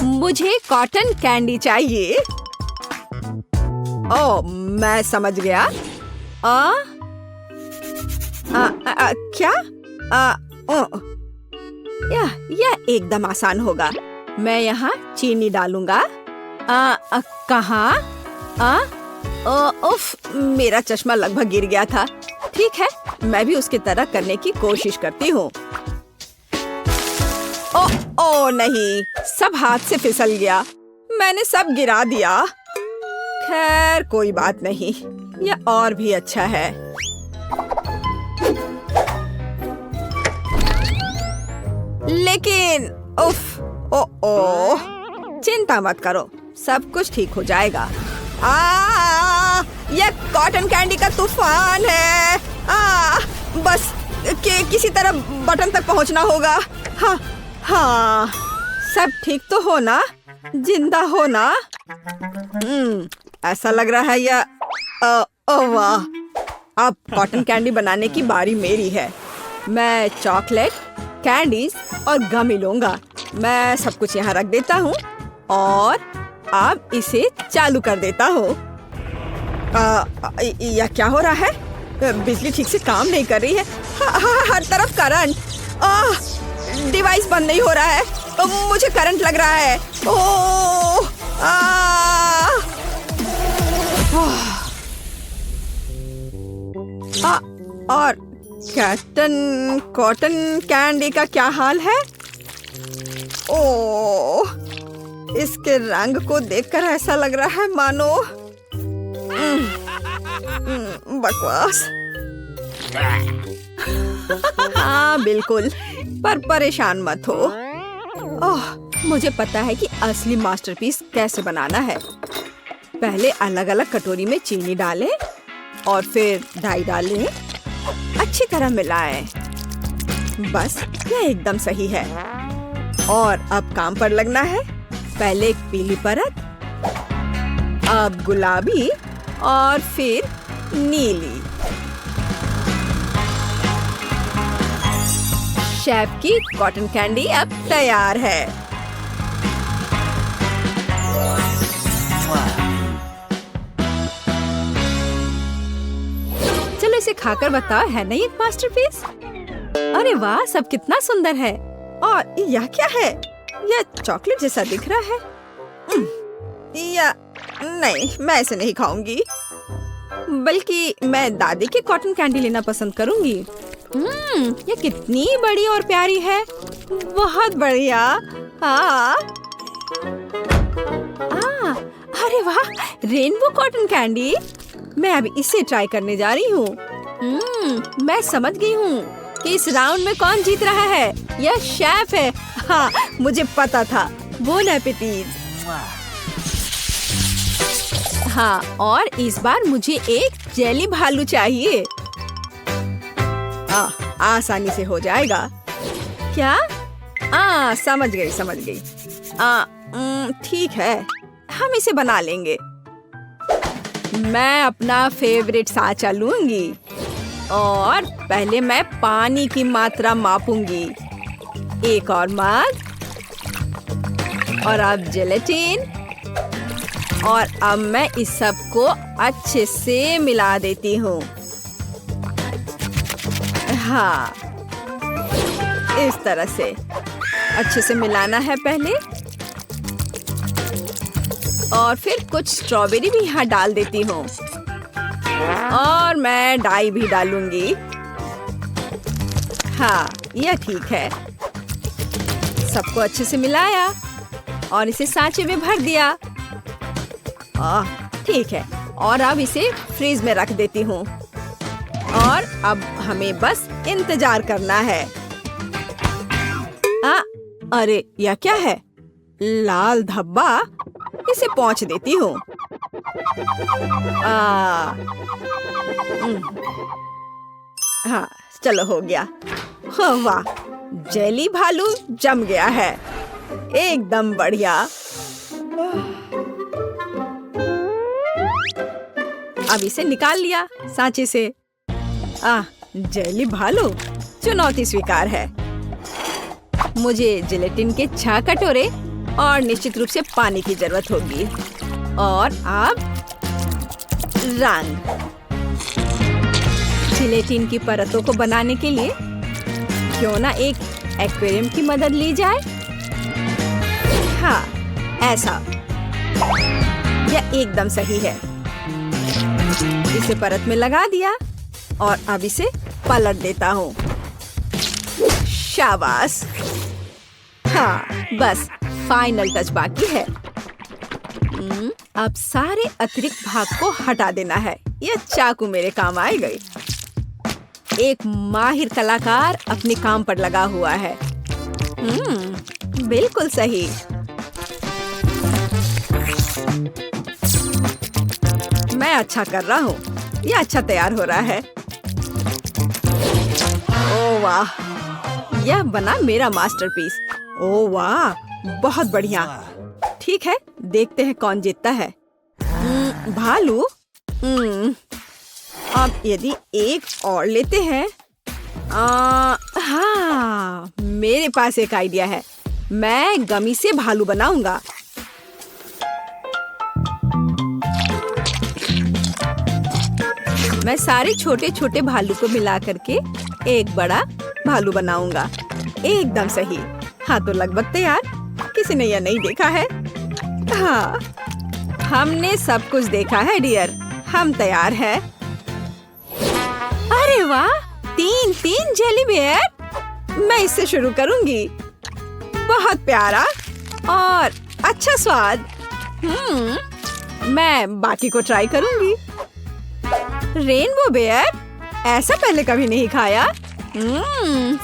मुझे cotton candy चाहिए। ओह, मैं समझ गया। क्या? यह एकदम आसान होगा। मैं यहाँ चीनी डालूंगा। कहाँ? उफ, मेरा चश्मा लगभग गिर गया था। ठीक है, मैं भी उसकी तरह करने की कोशिश करती हूँ। ओ नहीं, सब हाथ से फिसल गया। मैंने सब गिरा दिया। खैर कोई बात नहीं, यह और भी अच्छा है। लेकिन उफ, ओ, चिंता मत करो, सब कुछ ठीक हो जाएगा। यह कॉटन कैंडी का तूफान है। बस किसी तरह बटन तक पहुंचना होगा। हाँ, सब ठीक तो हो ना? जिंदा हो ना? ऐसा लग रहा है यह। वाह, अब कॉटन कैंडी बनाने की बारी मेरी है। मैं चॉकलेट, कैंडीज और गमी लूंगा। मैं सब कुछ यहाँ रख देता हूँ और अब इसे चालू कर देता हूँ। यह क्या हो रहा है? बिजली ठीक से काम नहीं कर रही है। हर तरफ करंट। डिवाइस बंद नहीं हो रहा है। मुझे करंट लग रहा है। और कॉटन कैंडी का क्या हाल है? ओह, इसके रंग को देखकर ऐसा लग रहा है मानो बकवास। हाँ बिल्कुल, पर परेशान मत हो। मुझे पता है कि असली मास्टरपीस कैसे बनाना है। पहले अलग अलग कटोरी में चीनी डालें और फिर डाई डालें। अच्छी तरह मिलाएं। बस यह एकदम सही है। और अब काम पर लगना है। पहले एक पीली परत, अब गुलाबी और फिर नीली। शेफ की कॉटन कैंडी अब तैयार है। चलो इसे खाकर बताओ, है नहीं एक मास्टरपीस? अरे वाह, सब कितना सुंदर है। और यह क्या है? यह चॉकलेट जैसा दिख रहा है। या नहीं, मैं इसे नहीं खाऊंगी। बल्कि मैं दादी की कॉटन कैंडी लेना पसंद करूंगी। ये कितनी बड़ी और प्यारी है। बहुत बढ़िया। अरे वाह, रेनबो कॉटन कैंडी। मैं अब इसे ट्राई करने जा रही हूँ। मैं समझ गई हूँ कि इस राउंड में कौन जीत रहा है। यह शेफ है। हाँ, मुझे पता था। बोन एपेटीज। हाँ, और इस बार मुझे एक जेली भालू चाहिए। आसानी से हो जाएगा। क्या? समझ गई। ठीक है, हम इसे बना लेंगे। मैं अपना फेवरेट साँचा लूंगी और पहले मैं पानी की मात्रा मापूंगी। एक और मग और अब जेलेटिन। और अब मैं इस सब को अच्छे से मिला देती हूँ। हाँ, इस तरह से अच्छे से मिलाना है पहले। और फिर कुछ स्ट्रॉबेरी भी यहाँ डाल देती हूँ। और मैं डाई भी डालूंगी। हाँ, यह ठीक है। सबको अच्छे से मिलाया और इसे सांचे में भर दिया। ठीक है, और अब इसे फ्रीज में रख देती हूँ। और अब हमें बस इंतजार करना है। अरे यह क्या है? लाल धब्बा। इसे पोंछ देती हूँ। हाँ, चलो हो गया। वाह, जेली भालू जम गया है। एकदम बढ़िया। अब इसे निकाल लिया सांचे से। जेली भालू, चुनौती स्वीकार है। मुझे जिलेटिन के 6 कटोरे और निश्चित रूप से पानी की जरूरत होगी। और अब रंग। जिलेटिन की परतों को बनाने के लिए क्यों ना एक एक्वेरियम की मदद ली जाए। हाँ, ऐसा। यह एकदम सही है। इसे परत में लगा दिया और अब इसे पलट देता हूँ। शाबाश। हाँ, बस फाइनल टच बाकी है। अब सारे अतिरिक्त भाग को हटा देना है। यह चाकू मेरे काम आएगी। एक माहिर कलाकार अपने काम पर लगा हुआ है। बिल्कुल सही। मैं अच्छा कर रहा हूँ। यह अच्छा तैयार हो रहा है। ओह वाह, यह बना मेरा मास्टरपीस। ओह वाह, बहुत बढ़िया। ठीक है, देखते हैं कौन जीतता है। भालू। अब यदि एक और लेते हैं। हाँ, मेरे पास एक आइडिया है। मैं गमी से भालू बनाऊंगा। मैं सारे छोटे छोटे भालू को मिला करके एक बड़ा भालू बनाऊंगा। एकदम सही। हाँ, तो लगभग तैयार। किसी ने यह नहीं देखा है। हाँ, हमने सब कुछ देखा है डियर। हम तैयार हैं। अरे वाह, 3 जेली बेयर। मैं इससे शुरू करूंगी। बहुत प्यारा और अच्छा स्वाद। मैं बाकी को ट्राई करूंगी। रेनबो बेयर, ऐसा पहले कभी नहीं खाया।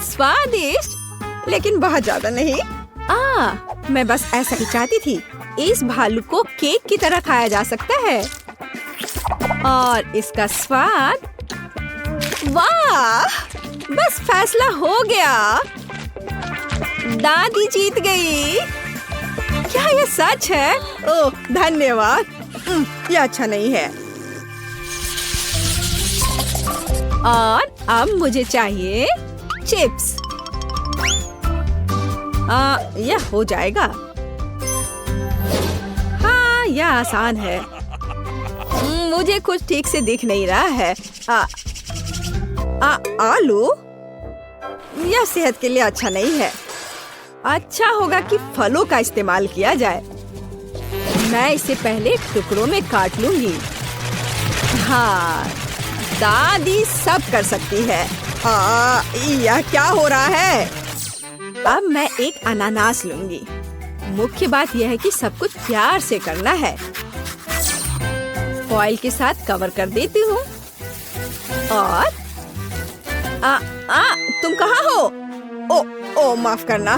स्वादिष्ट, लेकिन बहुत ज्यादा नहीं। मैं बस ऐसा ही चाहती थी। इस भालू को केक की तरह खाया जा सकता है और इसका स्वाद। वाह, बस फैसला हो गया। दादी जीत गई। क्या यह सच है? ओह, धन्यवाद। यह अच्छा नहीं है। और अब मुझे चाहिए चिप्स। यह हो जाएगा। हाँ, यह आसान है। मुझे कुछ ठीक से दिख नहीं रहा है। आलू? यह सेहत के लिए अच्छा नहीं है। अच्छा होगा कि फलों का इस्तेमाल किया जाए। मैं इसे पहले टुकड़ों में काट लूंगी। हाँ, दादी सब कर सकती है। यह क्या हो रहा है? अब मैं एक अनानास लूंगी। मुख्य बात यह है कि सब कुछ प्यार से करना है। फॉइल के साथ कवर कर देती हूँ। और तुम कहाँ हो? ओ, माफ करना।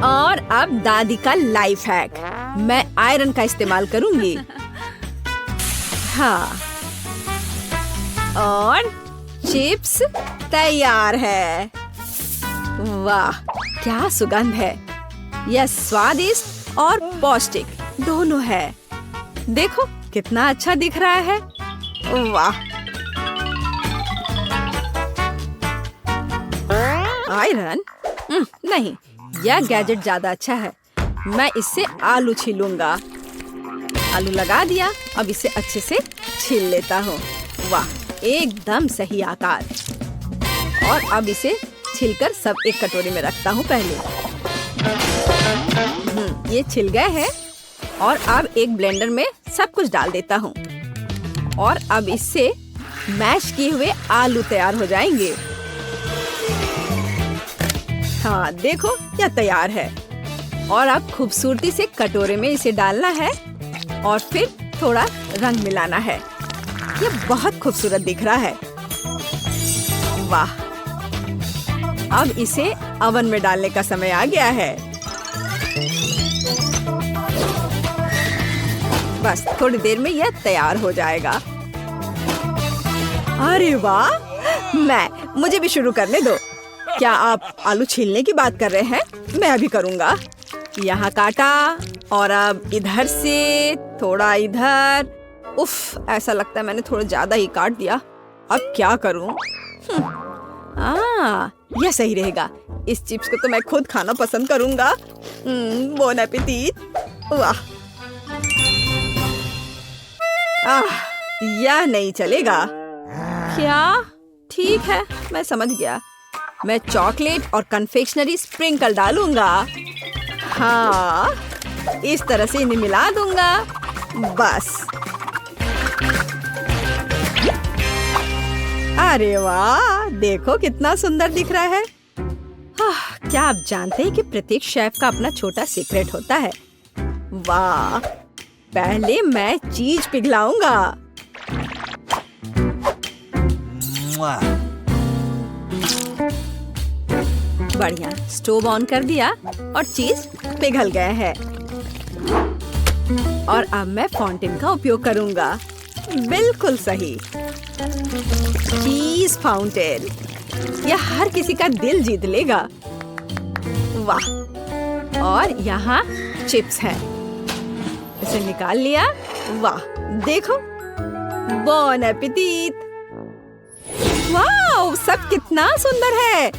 और अब दादी का लाइफ हैक। मैं आयरन का इस्तेमाल करूंगी। हाँ, और चिप्स तैयार है। वाह, क्या सुगंध है। यह स्वादिष्ट और पौष्टिक दोनों है। देखो कितना अच्छा दिख रहा है। वाह, आयरन? नहीं, यह गैजेट ज्यादा अच्छा है। मैं इससे आलू छीलूंगा। आलू लगा दिया। अब इसे अच्छे से छील लेता हूँ। वाह, एकदम सही आकार। और अब इसे छिलकर सब एक कटोरी में रखता हूँ पहले। ये छिल गए हैं। और अब एक ब्लेंडर में सब कुछ डाल देता हूँ। और अब इससे मैश किए हुए आलू तैयार हो जाएंगे। हाँ, देखो यह तैयार है। और अब खूबसूरती से कटोरे में इसे डालना है और फिर थोड़ा रंग मिलाना है। यह बहुत खूबसूरत दिख रहा है। वाह, अब इसे ओवन में डालने का समय आ गया है। बस थोड़ी देर में यह तैयार हो जाएगा। अरे वाह, मुझे भी शुरू करने दो। क्या आप आलू छीलने की बात कर रहे हैं? मैं अभी करूँगा। यहाँ काटा और अब इधर से थोड़ा इधर। उफ, ऐसा लगता है मैंने थोड़ा ज्यादा ही काट दिया। अब क्या करूँ? यह सही रहेगा। इस चिप्स को तो मैं खुद खाना पसंद करूंगा। Bone appétit. वाह, यह नहीं चलेगा। क्या? ठीक है, मैं समझ गया। मैं चॉकलेट और कन्फेक्शनरी स्प्रिंकल डालूंगा। हाँ, इस तरह से इन्हें मिला दूंगा। बस। अरे वाह, देखो कितना सुंदर दिख रहा है। क्या आप जानते हैं कि प्रत्येक शेफ का अपना छोटा सीक्रेट होता है? वाह, पहले मैं चीज पिघलाऊंगा। बढ़िया, स्टोव ऑन कर दिया और चीज पिघल गए हैं। और अब मैं फाउंटेन का उपयोग करूंगा। बिल्कुल सही, चीज फाउंटेन। यह हर किसी का दिल जीत लेगा। वाह, और यहाँ चिप्स हैं। इसे निकाल लिया। वाह, देखो, बॉन एपेटिट। वाह, सब कितना सुंदर है।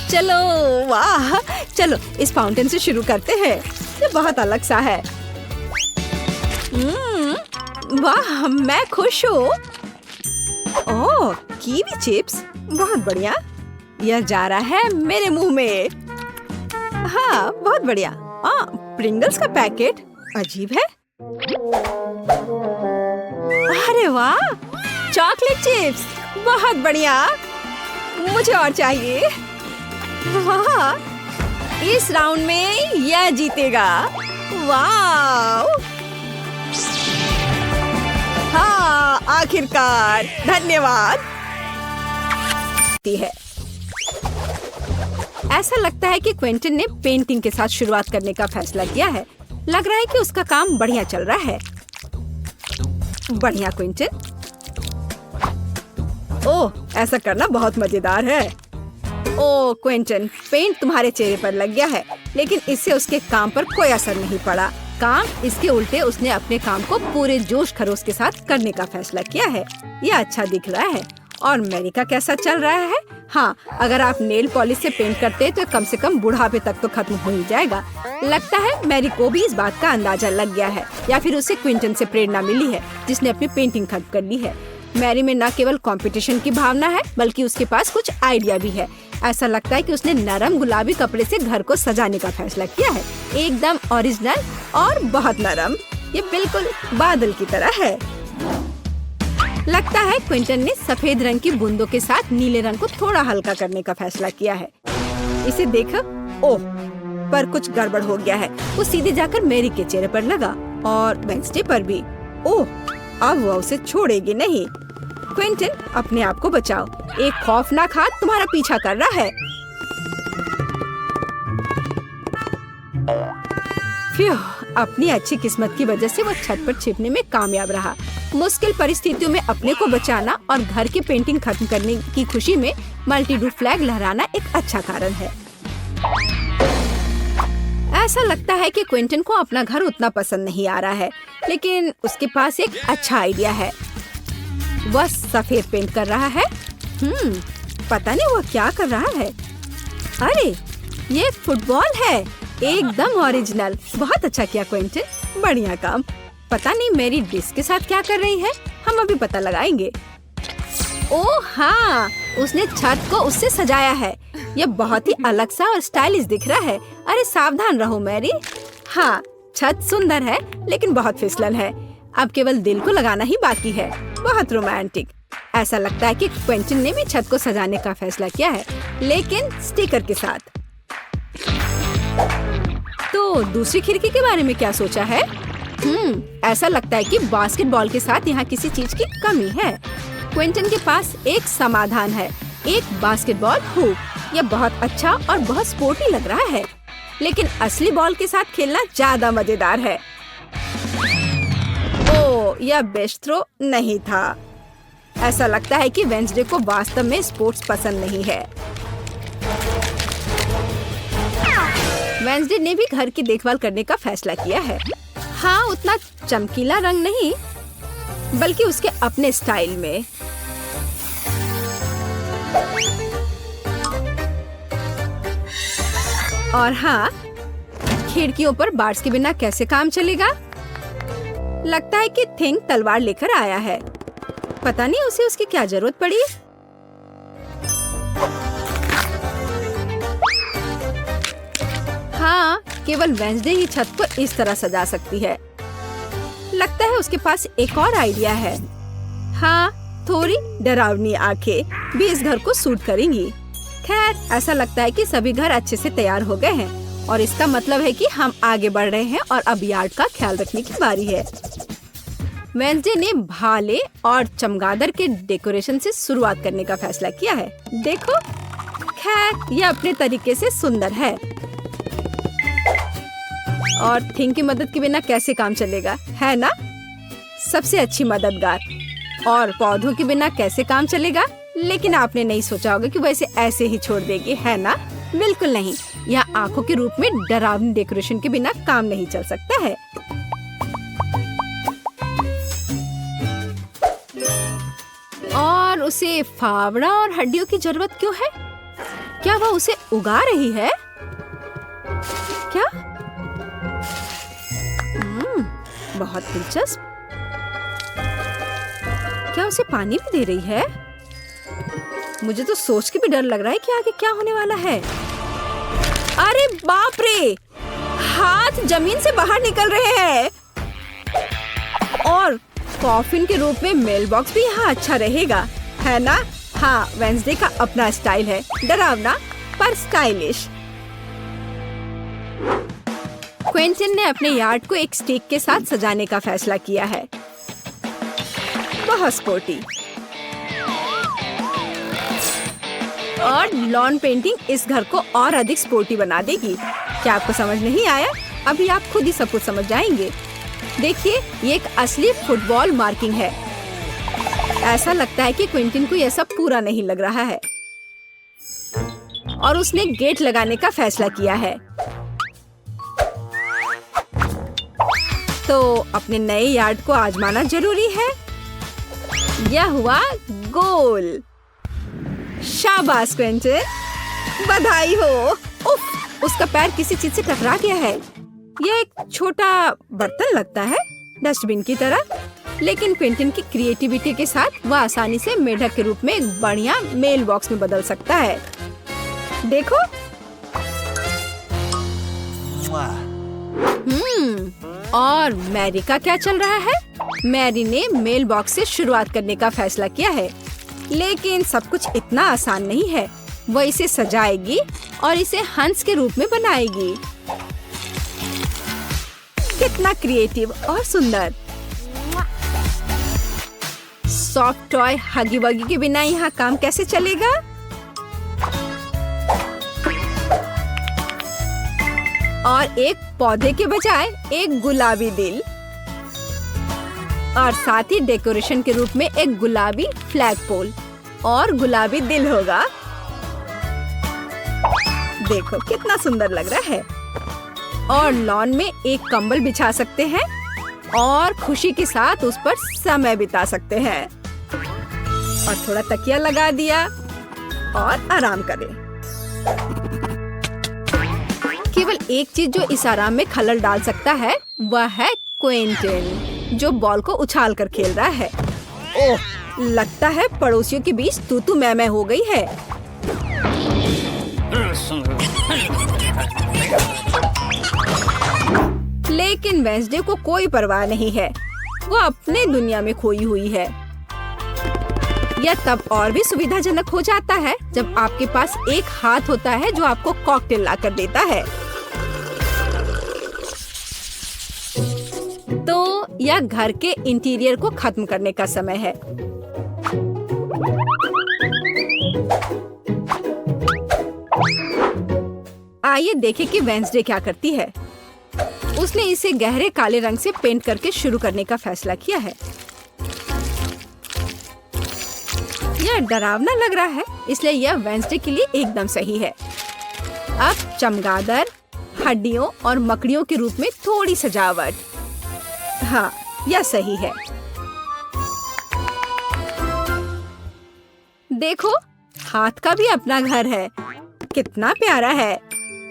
चलो, वाह, चलो इस फाउंटेन से शुरू करते हैं। ये बहुत अलग सा है। वाह, मैं खुश हूँ। ओह, कीवी चिप्स, बहुत बढ़िया। यह जा रहा है मेरे मुंह में। हाँ, बहुत बढ़िया। प्रिंगल्स का पैकेट अजीब है। अरे वाह, चॉकलेट चिप्स, बहुत बढ़िया। मुझे और चाहिए। वाह, इस राउंड में यह जीतेगा। वाह, हाँ, आखिरकार, धन्यवाद। है ऐसा लगता है कि क्विंटन ने पेंटिंग के साथ शुरुआत करने का फैसला किया है। लग रहा है कि उसका काम बढ़िया चल रहा है। बढ़िया क्विंटन। ओह, ऐसा करना बहुत मजेदार है। ओह क्विंटन, पेंट तुम्हारे चेहरे पर लग गया है, लेकिन इससे उसके काम पर कोई असर नहीं पड़ा। काम इसके उल्टे उसने अपने काम को पूरे जोश खरोश के साथ करने का फैसला किया है। यह अच्छा दिख रहा है। और मैरी का कैसा चल रहा है? हाँ, अगर आप नेल पॉलिश से पेंट करते हैं तो कम से कम बुढ़ापे तक तो खत्म हो ही जाएगा। लगता है मैरी को भी इस बात का अंदाजा लग गया है, या फिर उसे क्विंटन से प्रेरणा मिली है, जिसने अपनी पेंटिंग खत्म कर ली है। मैरी में न केवल कंपटीशन की भावना है, बल्कि उसके पास कुछ आइडिया भी है। ऐसा लगता है कि उसने नरम गुलाबी कपड़े से घर को सजाने का फैसला किया है। एकदम ओरिजिनल और बहुत नरम। ये बिल्कुल बादल की तरह है। लगता है क्विंटन ने सफेद रंग की बूंदों के साथ नीले रंग को थोड़ा हल्का करने का फैसला किया है। इसे देखो। ओह, पर कुछ गड़बड़ हो गया है। वो सीधे जाकर मैरी के चेहरे पर लगा और वेंसडे पर भी। ओह, अब वो उसे छोड़ेगी नहीं। क्विंटन, अपने आप को बचाओ। एक खौफनाक हाथ तुम्हारा पीछा कर रहा है। अपनी अच्छी किस्मत की वजह से वो छत पर छिपने में कामयाब रहा। मुश्किल परिस्थितियों में अपने को बचाना और घर की पेंटिंग खत्म करने की खुशी में मल्टी-डू फ्लैग लहराना एक अच्छा कारण है। ऐसा लगता है कि क्विंटन को अपना घर उतना पसंद नहीं आ रहा है, लेकिन उसके पास एक अच्छा आइडिया है। वह सफेद पेंट कर रहा है। पता नहीं वह क्या कर रहा है। अरे, ये फुटबॉल है। एकदम ओरिजिनल। बहुत अच्छा किया क्विंटन, बढ़िया काम। पता नहीं मेरी डिश के साथ क्या कर रही है। हम अभी पता लगाएंगे। ओह हाँ, उसने छत को उससे सजाया है। यह बहुत ही अलग सा और स्टाइलिश दिख रहा है। अरे सावधान रहो मैरी। हाँ, छत सुंदर है, लेकिन बहुत फिसलन है। अब केवल दिल को लगाना ही बाकी है। बहुत रोमांटिक। ऐसा लगता है कि क्विंटन ने भी छत को सजाने का फैसला किया है, लेकिन स्टिकर के साथ। तो दूसरी खिड़की के बारे में क्या सोचा है? ऐसा लगता है कि बास्केटबॉल के साथ यहाँ किसी चीज की कमी है। क्विंटन के पास एक समाधान है, एक बास्केटबॉल हुप। यह बहुत अच्छा और बहुत स्पोर्टी लग रहा है, लेकिन असली बॉल के साथ खेलना ज्यादा मजेदार है। ओह, यह बेस्ट थ्रो नहीं था। ऐसा लगता है कि वेंसडे को वास्तव में स्पोर्ट्स पसंद नहीं है। वेंसडे ने भी घर की देखभाल करने का फैसला किया है। हाँ, उतना चमकीला रंग नहीं, बल्कि उसके अपने स्टाइल में। और हाँ, खिड़कियों पर बार्स के बिना कैसे काम चलेगा? लगता है कि थिंग तलवार लेकर आया है। पता नहीं उसे उसकी क्या जरूरत पड़ी। हाँ, केवल वेंसडे ही छत को इस तरह सजा सकती है। लगता है उसके पास एक और आइडिया है। हाँ, थोड़ी डरावनी आंखें भी इस घर को सूट करेंगी। खैर, ऐसा लगता है कि सभी घर अच्छे से तैयार हो गए हैं और इसका मतलब है कि हम आगे बढ़ रहे हैं और अब यार्ड का ख्याल रखने की बारी है। वेंसडे ने भाले और चमगादड़ के डेकोरेशन से शुरुआत करने का फैसला किया है। देखो, खैर यह अपने तरीके से सुंदर है। और थिंग की मदद के बिना कैसे काम चलेगा, है ना? सबसे अच्छी मददगार। और पौधों के बिना कैसे काम चलेगा? लेकिन आपने नहीं सोचा होगा कि वैसे ऐसे ही छोड़ देगी, है ना? बिल्कुल नहीं। यह आंखों के रूप में डरावनी डेकोरेशन के बिना काम नहीं चल सकता है। और उसे फावड़ा और हड्डियों की जरूरत क्यों है? क्या वह उसे उगा रही है? क्या? बहुत दिलचस्प। क्या उसे पानी भी दे रही है? मुझे तो सोच के भी डर लग रहा है कि आगे क्या होने वाला है। अरे बाप रे! हाथ जमीन से बाहर निकल रहे हैं। और कॉफिन के रूप में मेल बॉक्स भी यहाँ अच्छा रहेगा, है ना? हाँ, वेंसडे का अपना स्टाइल है, डरावना पर स्टाइलिश। क्विंटन ने अपने यार्ड को एक स्टिक के साथ सजाने का फैसला किया है। बहुत स्पोर्टी। और लॉन पेंटिंग इस घर को और अधिक स्पोर्टी बना देगी। क्या आपको समझ नहीं आया? अभी आप खुद ही सब कुछ समझ जाएंगे। देखिए, ये एक असली फुटबॉल मार्किंग है। ऐसा लगता है कि क्विंटन को यह सब पूरा नहीं लग रहा है और उसने गेट लगाने का फैसला किया है। तो अपने नए यार्ड को आजमाना जरूरी है। यह हुआ गोल। शाबाश क्विंटन, बधाई हो। उफ, उसका पैर किसी चीज से टकरा गया है। यह एक छोटा बर्तन लगता है, डस्टबिन की तरह। लेकिन क्विंटन की क्रिएटिविटी के साथ वह आसानी से मेढक के रूप में एक बढ़िया मेल बॉक्स में बदल सकता है। देखो। और मैरी का क्या चल रहा है? मैरी ने मेल बॉक्स से शुरुआत करने का फैसला किया है, लेकिन सब कुछ इतना आसान नहीं है। वह इसे सजाएगी और इसे हंस के रूप में बनाएगी। कितना क्रिएटिव और सुंदर। सॉफ्ट टॉय हगी वगी के बिना यहाँ काम कैसे चलेगा? और एक पौधे के बजाय एक गुलाबी दिल, और साथ ही डेकोरेशन के रूप में एक गुलाबी फ्लैग पोल और गुलाबी दिल होगा। देखो कितना सुंदर लग रहा है। और लॉन में एक कंबल बिछा सकते हैं और खुशी के साथ उस पर समय बिता सकते हैं। और थोड़ा तकिया लगा दिया और आराम करें। केवल एक चीज जो इस आराम में खलल डाल सकता है वह है क्विंटन, जो बॉल को उछाल कर खेल रहा है। ओह, लगता है पड़ोसियों के बीच तू मैं हो गई है। लेकिन वेंसडे को कोई परवाह नहीं है। वो अपने दुनिया में खोई हुई है। यह तब और भी सुविधाजनक हो जाता है जब आपके पास एक हाथ होता है जो आपको कॉकटेल लाकर देता है। तो यह घर के इंटीरियर को खत्म करने का समय है। आइए देखें कि वेंसडे क्या करती है। उसने इसे गहरे काले रंग से पेंट करके शुरू करने का फैसला किया है। यह डरावना लग रहा है, इसलिए यह वेंसडे के लिए एकदम सही है। अब चमगादड़, हड्डियों और मकड़ियों के रूप में थोड़ी सजावट। हाँ, यह सही है। देखो, हाथ का भी अपना घर है। कितना प्यारा है।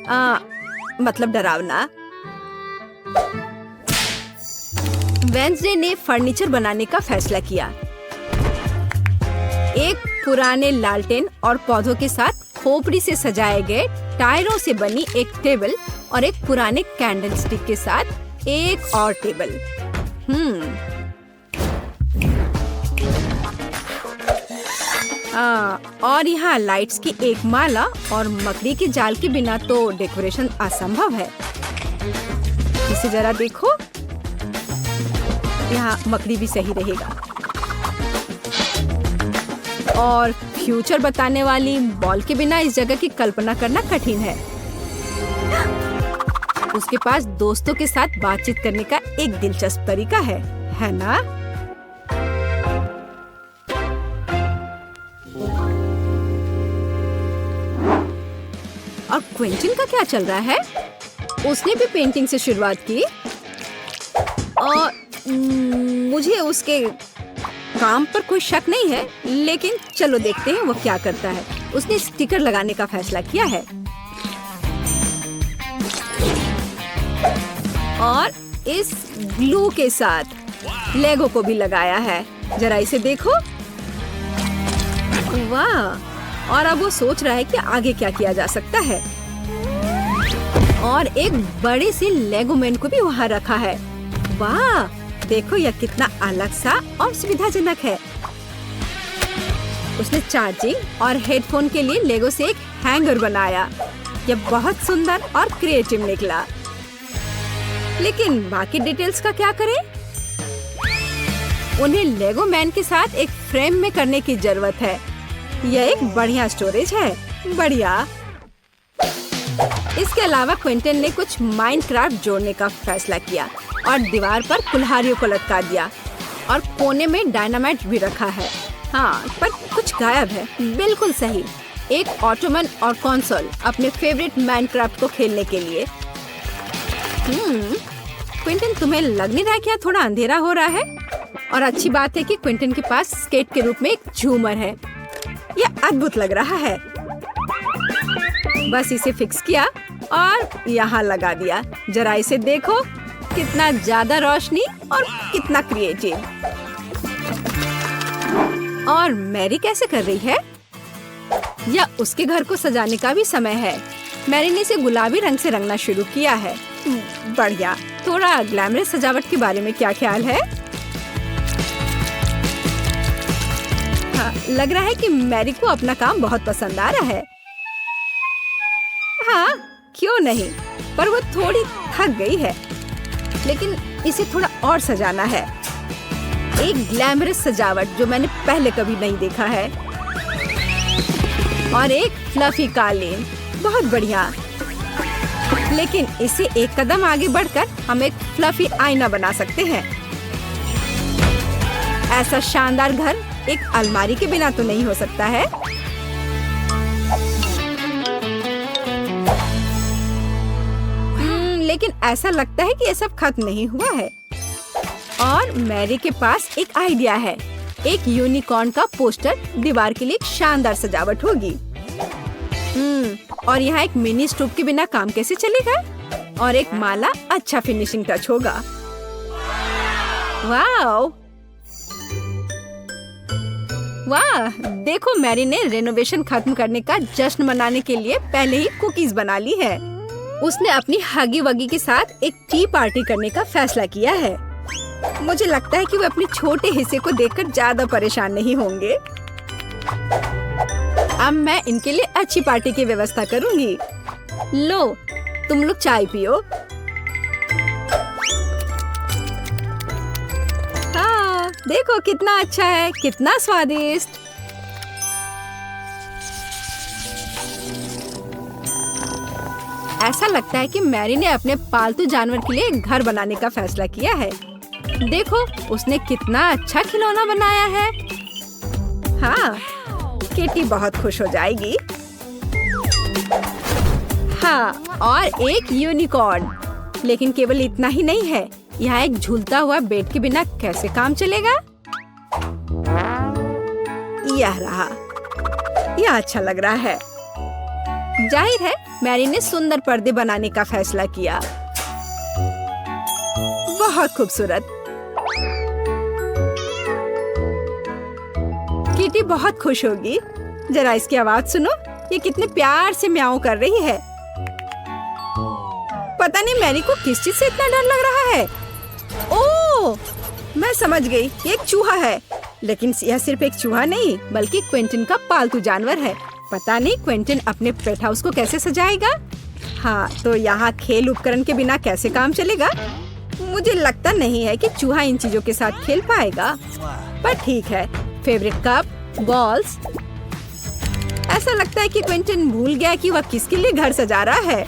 मतलब डरावना। वेंसडे ने फर्नीचर बनाने का फैसला किया। एक पुराने लालटेन और पौधों के साथ खोपड़ी से सजाए गए टायरों से बनी एक टेबल और एक पुराने कैंडल स्टिक के साथ एक और टेबल। और यहाँ लाइट्स की एक माला और मकड़ी के जाल के बिना तो डेकोरेशन असंभव है। इसे जरा देखो, यहाँ मकड़ी भी सही रहेगा। और फ्यूचर बताने वाली बॉल के बिना इस जगह की कल्पना करना कठिन है। उसके पास दोस्तों के साथ बातचीत करने का एक दिलचस्प तरीका है ना? और क्विंटन का क्या चल रहा है? उसने भी पेंटिंग से शुरुआत की और मुझे उसके काम पर कोई शक नहीं है, लेकिन चलो देखते हैं वो क्या करता है। उसने स्टिकर लगाने का फैसला किया है और इस ग्लू के साथ लेगो को भी लगाया है। जरा इसे देखो, वाह! और अब वो सोच रहा है कि आगे क्या किया जा सकता है। और एक बड़े से लेगो मैन को भी वहाँ रखा है। वाह! देखो यह कितना अलग सा और सुविधाजनक है। उसने चार्जिंग और हेडफोन के लिए लेगो से एक हैंगर बनाया। यह बहुत सुंदर और क्रिएटिव निकला। लेकिन बाकी डिटेल्स का क्या करें? उन्हें लेगो मैन के साथ एक फ्रेम में करने की जरूरत है। यह एक बढ़िया स्टोरेज है। बढ़िया। इसके अलावा क्विंटन ने कुछ माइनक्राफ्ट जोड़ने का फैसला किया और दीवार पर कुल्हाड़ियों को लटका दिया और कोने में डायनामाइट भी रखा है। हाँ, पर कुछ गायब है। बिल्कुल सही। एक ऑटोमन और कंसोल अपने फेवरेट माइनक्राफ्ट को खेलने के लिए। क्विंटन, तुम्हें लग नहीं रहा क्या थोड़ा अंधेरा हो रहा है? और अच्छी बात है कि क्विंटन के पास स्केट के रूप में एक झूमर है। यह अद्भुत लग रहा है। बस इसे फिक्स किया और यहाँ लगा दिया। जरा इसे देखो, कितना ज्यादा रोशनी और कितना क्रिएटिव। और मैरी कैसे कर रही है? या उसके घर को सजाने का भी समय है। मैरी ने इसे गुलाबी रंग से रंगना शुरू किया है। बढ़िया। थोड़ा ग्लैमरस सजावट के बारे में क्या ख्याल है? हाँ, लग रहा है कि मैरी को अपना काम बहुत पसंद आ रहा है। हाँ, क्यों नहीं, पर वो थोड़ी थक गई है। लेकिन इसे थोड़ा और सजाना है। एक ग्लैमरस सजावट जो मैंने पहले कभी नहीं देखा है। और एक फ्लफी कालीन, बहुत बढ़िया। लेकिन इसे एक कदम आगे बढ़कर हम एक फ्लफी आईना बना सकते हैं। ऐसा शानदार घर एक अलमारी के बिना तो नहीं हो सकता है। लेकिन ऐसा लगता है कि ये सब खत्म नहीं हुआ है। और मैरी के पास एक आइडिया है। एक यूनिकॉर्न का पोस्टर दीवार के लिए एक शानदार सजावट होगी। और यहाँ एक मिनी स्टोव के बिना काम कैसे चलेगा? और एक माला अच्छा फिनिशिंग टच होगा। वाह! वाह! देखो, मैरी ने रेनोवेशन खत्म करने का जश्न मनाने के लिए पहले ही कुकीज बना ली है। उसने अपनी हगी वगी के साथ एक टी पार्टी करने का फैसला किया है। मुझे लगता है कि वे अपने छोटे हिस्से को देखकर ज्यादा परेशान नहीं होंगे। अब मैं इनके लिए अच्छी पार्टी की व्यवस्था करूंगी। लो, तुम लोग चाय पियो। हाँ, देखो कितना अच्छा है, कितना स्वादिष्ट। ऐसा लगता है कि मैरी ने अपने पालतू जानवर के लिए घर बनाने का फैसला किया है। देखो, उसने कितना अच्छा खिलौना बनाया है। हाँ, किटी बहुत खुश हो जाएगी। हाँ, और एक यूनिकॉर्न। लेकिन केवल इतना ही नहीं है, यहाँ एक झूलता हुआ बेड के बिना कैसे काम चलेगा? यह रहा, यह अच्छा लग रहा है। जाहिर है मैरी ने सुंदर पर्दे बनाने का फैसला किया। बहुत खूबसूरत। किटी बहुत खुश होगी। जरा इसकी आवाज सुनो, ये कितने प्यार से म्याऊं कर रही है। पता नहीं मैरी को किस चीज से इतना डर लग रहा है। ओह, मैं समझ गई, ये एक चूहा है। लेकिन यह सिर्फ एक चूहा नहीं बल्कि क्विंटन का पालतू जानवर है। पता नहीं क्विंटन अपने पेट हाउस को कैसे सजाएगा। हाँ, तो यहाँ खेल उपकरण के बिना कैसे काम चलेगा। मुझे लगता नहीं है कि चूहा इन चीजों के साथ खेल पाएगा, पर ठीक है। Favourite cup, balls. ऐसा लगता है कि क्विंटन भूल गया कि वह किसके लिए घर सजा रहा है।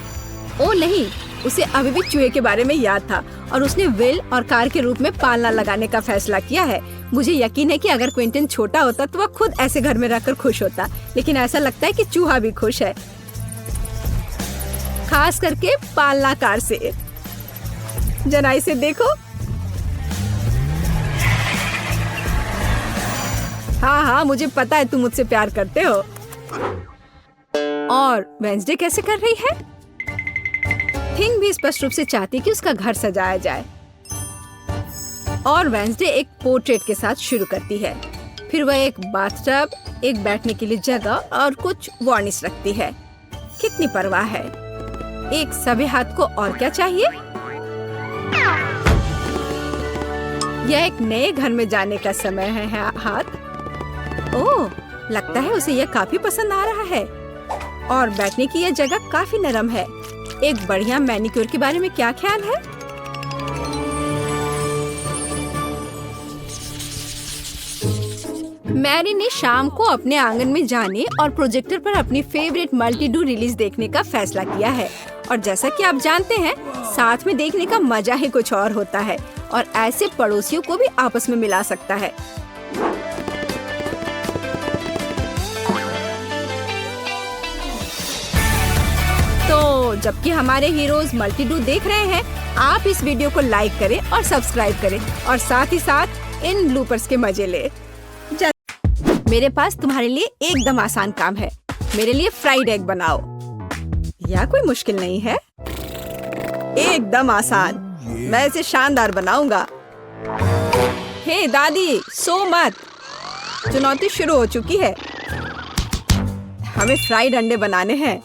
ओ नहीं, उसे अभी भी चूहे के बारे में याद था और उसने विल और कार के रूप में पालना लगाने का फैसला किया है। मुझे यकीन है कि अगर क्विंटन छोटा होता तो वह खुद ऐसे घर में रहकर खुश होता, लेकिन ऐसा लगता है कि चूहा भी खुश है, खास करके पालना कार से। जरा इसे देखो। हाँ हाँ, मुझे पता है तुम मुझसे प्यार करते हो। और वेंसडे कैसे कर रही है? थिंग भी स्पष्ट रूप से चाहती कि उसका घर सजाया जाए। और वेंसडे एक पोर्ट्रेट के साथ शुरू करती है। फिर वह एक बाथटब, एक बैठने के लिए जगह और कुछ वार्निश रखती है। कितनी परवाह है। एक सभ्य हाथ को और क्या चाहिए। यह एक नए घर में जाने का समय है हाथ। ओह, लगता है उसे यह काफी पसंद आ रहा है। और बैठने की यह जगह काफी नरम है। एक बढ़िया मैनिक्योर के बारे में क्या ख्याल है? मैरी ने शाम को अपने आंगन में जाने और प्रोजेक्टर पर अपनी फेवरेट मल्टी-डू रिलीज देखने का फैसला किया है। और जैसा कि आप जानते हैं, साथ में देखने का मजा ही कुछ और होता है और ऐसे पड़ोसियों को भी आपस में मिला सकता है। तो जबकि हमारे हीरोज मल्टी-डू देख रहे हैं, आप इस वीडियो को लाइक करें और सब्सक्राइब करें और साथ ही साथ इन ब्लूपर्स के मजे ले। मेरे पास तुम्हारे लिए एकदम आसान काम है। मेरे लिए फ्राइड एग बनाओ। यह कोई मुश्किल नहीं है, एकदम आसान। मैं इसे शानदार बनाऊंगा। हे दादी, सो मत। चुनौती शुरू हो चुकी है। हमें फ्राइड अंडे बनाने हैं।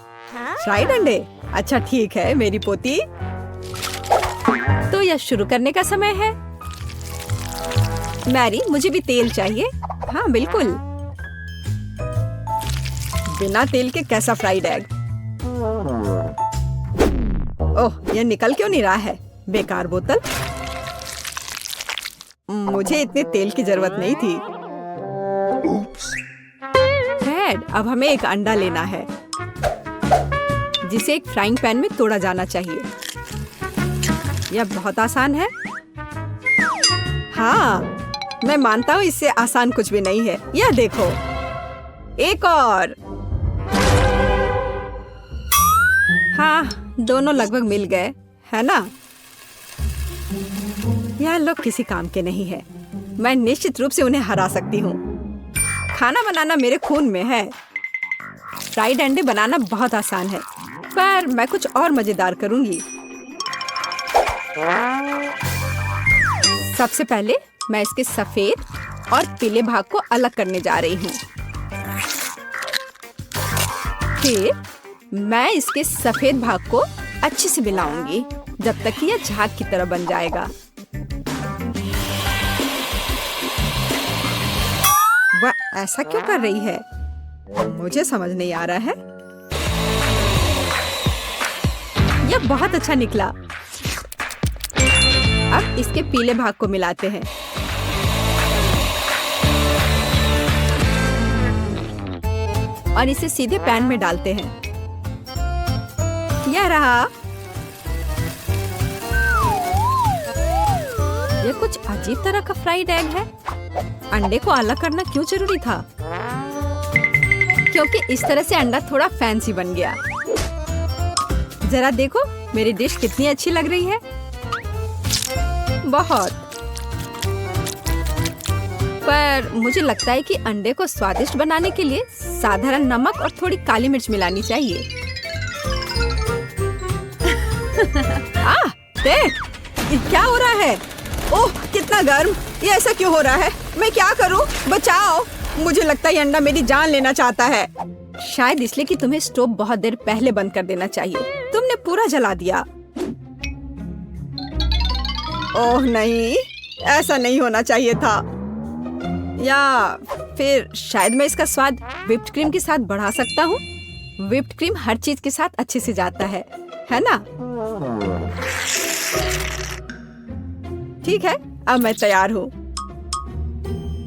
फ्राइड अंडे? अच्छा ठीक है मेरी पोती। तो यह शुरू करने का समय है। मैरी, मुझे भी तेल चाहिए। हाँ बिल्कुल। बिना तेल के कैसा फ्राइड एग? ओह, यह निकल क्यों नहीं रहा है? बेकार बोतल। मुझे इतने तेल की जरूरत नहीं थी। डैड, अब हमें एक अंडा लेना है जिसे एक फ्राइंग पैन में तोड़ा जाना चाहिए। यह बहुत आसान है। हाँ, मैं मानता हूँ इससे आसान कुछ भी नहीं है। यह देखो, एक और। हाँ, दोनों लगभग मिल गए, है ना? यह लोग किसी काम के नहीं है। मैं निश्चित रूप से उन्हें हरा सकती हूँ। खाना बनाना मेरे खून में है। फ्राइड अंडे बनाना बहुत आसान है, पर मैं कुछ और मजेदार करूंगी। सबसे पहले मैं इसके सफेद और पीले भाग को अलग करने जा रही हूँ। फिर मैं इसके सफेद भाग को अच्छे से मिलाऊंगी जब तक कि यह झाग की तरह बन जाएगा। वह ऐसा क्यों कर रही है? मुझे समझ नहीं आ रहा है। यह बहुत अच्छा निकला। अब इसके पीले भाग को मिलाते हैं। और इसे सीधे पैन में डालते हैं। यह रहा। यह कुछ अजीब तरह का फ्राइड एग है। अंडे को अलग करना क्यों जरूरी था? क्योंकि इस तरह से अंडा थोड़ा फैंसी बन गया। जरा देखो मेरी डिश कितनी अच्छी लग रही है। बहुत। पर मुझे लगता है कि अंडे को स्वादिष्ट बनाने के लिए साधारण नमक और थोड़ी काली मिर्च मिलानी चाहिए। देख, ये क्या हो रहा है? ओह, कितना गर्म! ये ऐसा क्यों हो रहा है? मैं क्या करूं? बचाओ! मुझे लगता है ये अंडा मेरी जान लेना चाहता है। शायद इसलिए कि तुम्हें स्टोव बहुत देर पहले बंद कर देना चाहिए। तुमने पूरा जला दिया। ओह नहीं, ऐसा नहीं होना चाहिए था। या फिर शायद मैं इसका स्वाद व्हिप्ड क्रीम के साथ बढ़ा सकता हूँ। व्हिप्ड क्रीम हर चीज के साथ अच्छे से जाता है ना? ठीक है, अब मैं तैयार हूँ।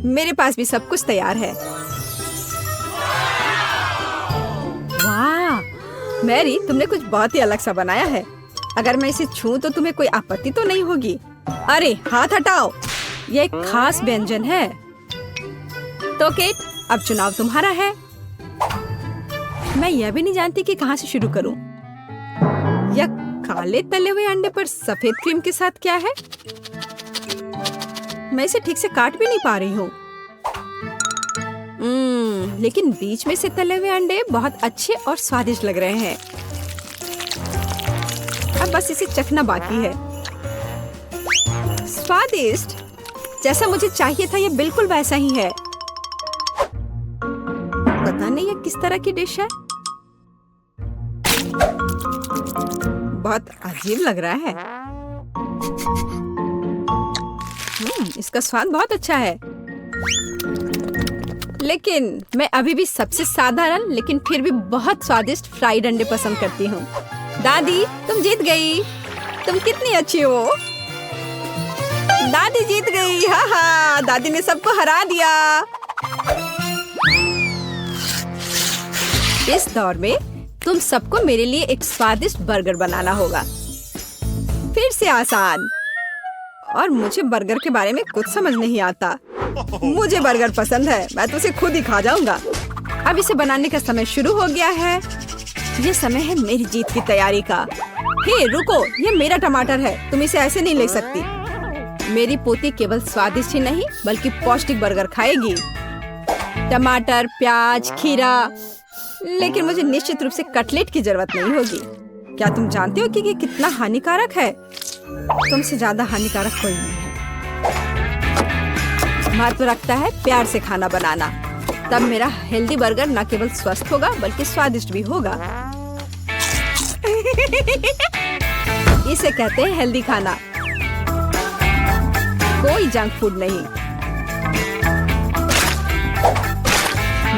मेरे पास भी सब कुछ तैयार है। वाह, मैरी, तुमने कुछ बहुत ही अलग सा बनाया है। अगर मैं इसे छूं तो तुम्हें कोई आपत्ति तो नहीं होगी? अरे हाथ हटाओ, यह एक खास व्यंजन है। तो केट, अब चुनाव तुम्हारा है। मैं यह भी नहीं जानती कि कहाँ से शुरू करूं। यह काले तले हुए अंडे पर सफेद क्रीम के साथ क्या है? मैं इसे ठीक से काट भी नहीं पा रही हूँ। लेकिन बीच में से तले हुए अंडे बहुत अच्छे और स्वादिष्ट लग रहे हैं। अब बस इसे चखना बाकी है। स्वादिष्ट, जैसा मुझे चाहिए था, यह बिल्कुल वैसा ही है। पता नहीं यह किस तरह की डिश है। बहुत अजीब लग रहा है। इसका स्वाद बहुत अच्छा है। लेकिन मैं अभी भी सबसे साधारण लेकिन फिर भी बहुत स्वादिष्ट फ्राइड अंडे पसंद करती हूँ। दादी, तुम जीत गई। तुम कितनी अच्छी हो। दादी जीत गई। हा, दादी ने सबको हरा दिया। इस दौर में तुम सबको मेरे लिए एक स्वादिष्ट बर्गर बनाना होगा। फिर से आसान। और मुझे बर्गर के बारे में कुछ समझ नहीं आता। मुझे बर्गर पसंद है, मैं तो उसे खुद ही खा जाऊंगा। अब इसे बनाने का समय शुरू हो गया है। ये समय है मेरी जीत की तैयारी का। हे रुको, ये मेरा टमाटर है, तुम इसे ऐसे नहीं ले सकती। मेरी पोती केवल स्वादिष्ट ही नहीं बल्कि पौष्टिक बर्गर खाएगी। टमाटर, प्याज, खीरा। लेकिन मुझे निश्चित रूप से कटलेट की जरूरत नहीं होगी। क्या तुम जानते हो कि ये कितना हानिकारक है? तुमसे ज्यादा हानिकारक कोई नहीं है। महत्व रखता है प्यार से खाना बनाना। तब मेरा हेल्दी बर्गर न केवल स्वस्थ होगा बल्कि स्वादिष्ट भी होगा। इसे कहते हैं हेल्दी खाना, कोई जंक फूड नहीं।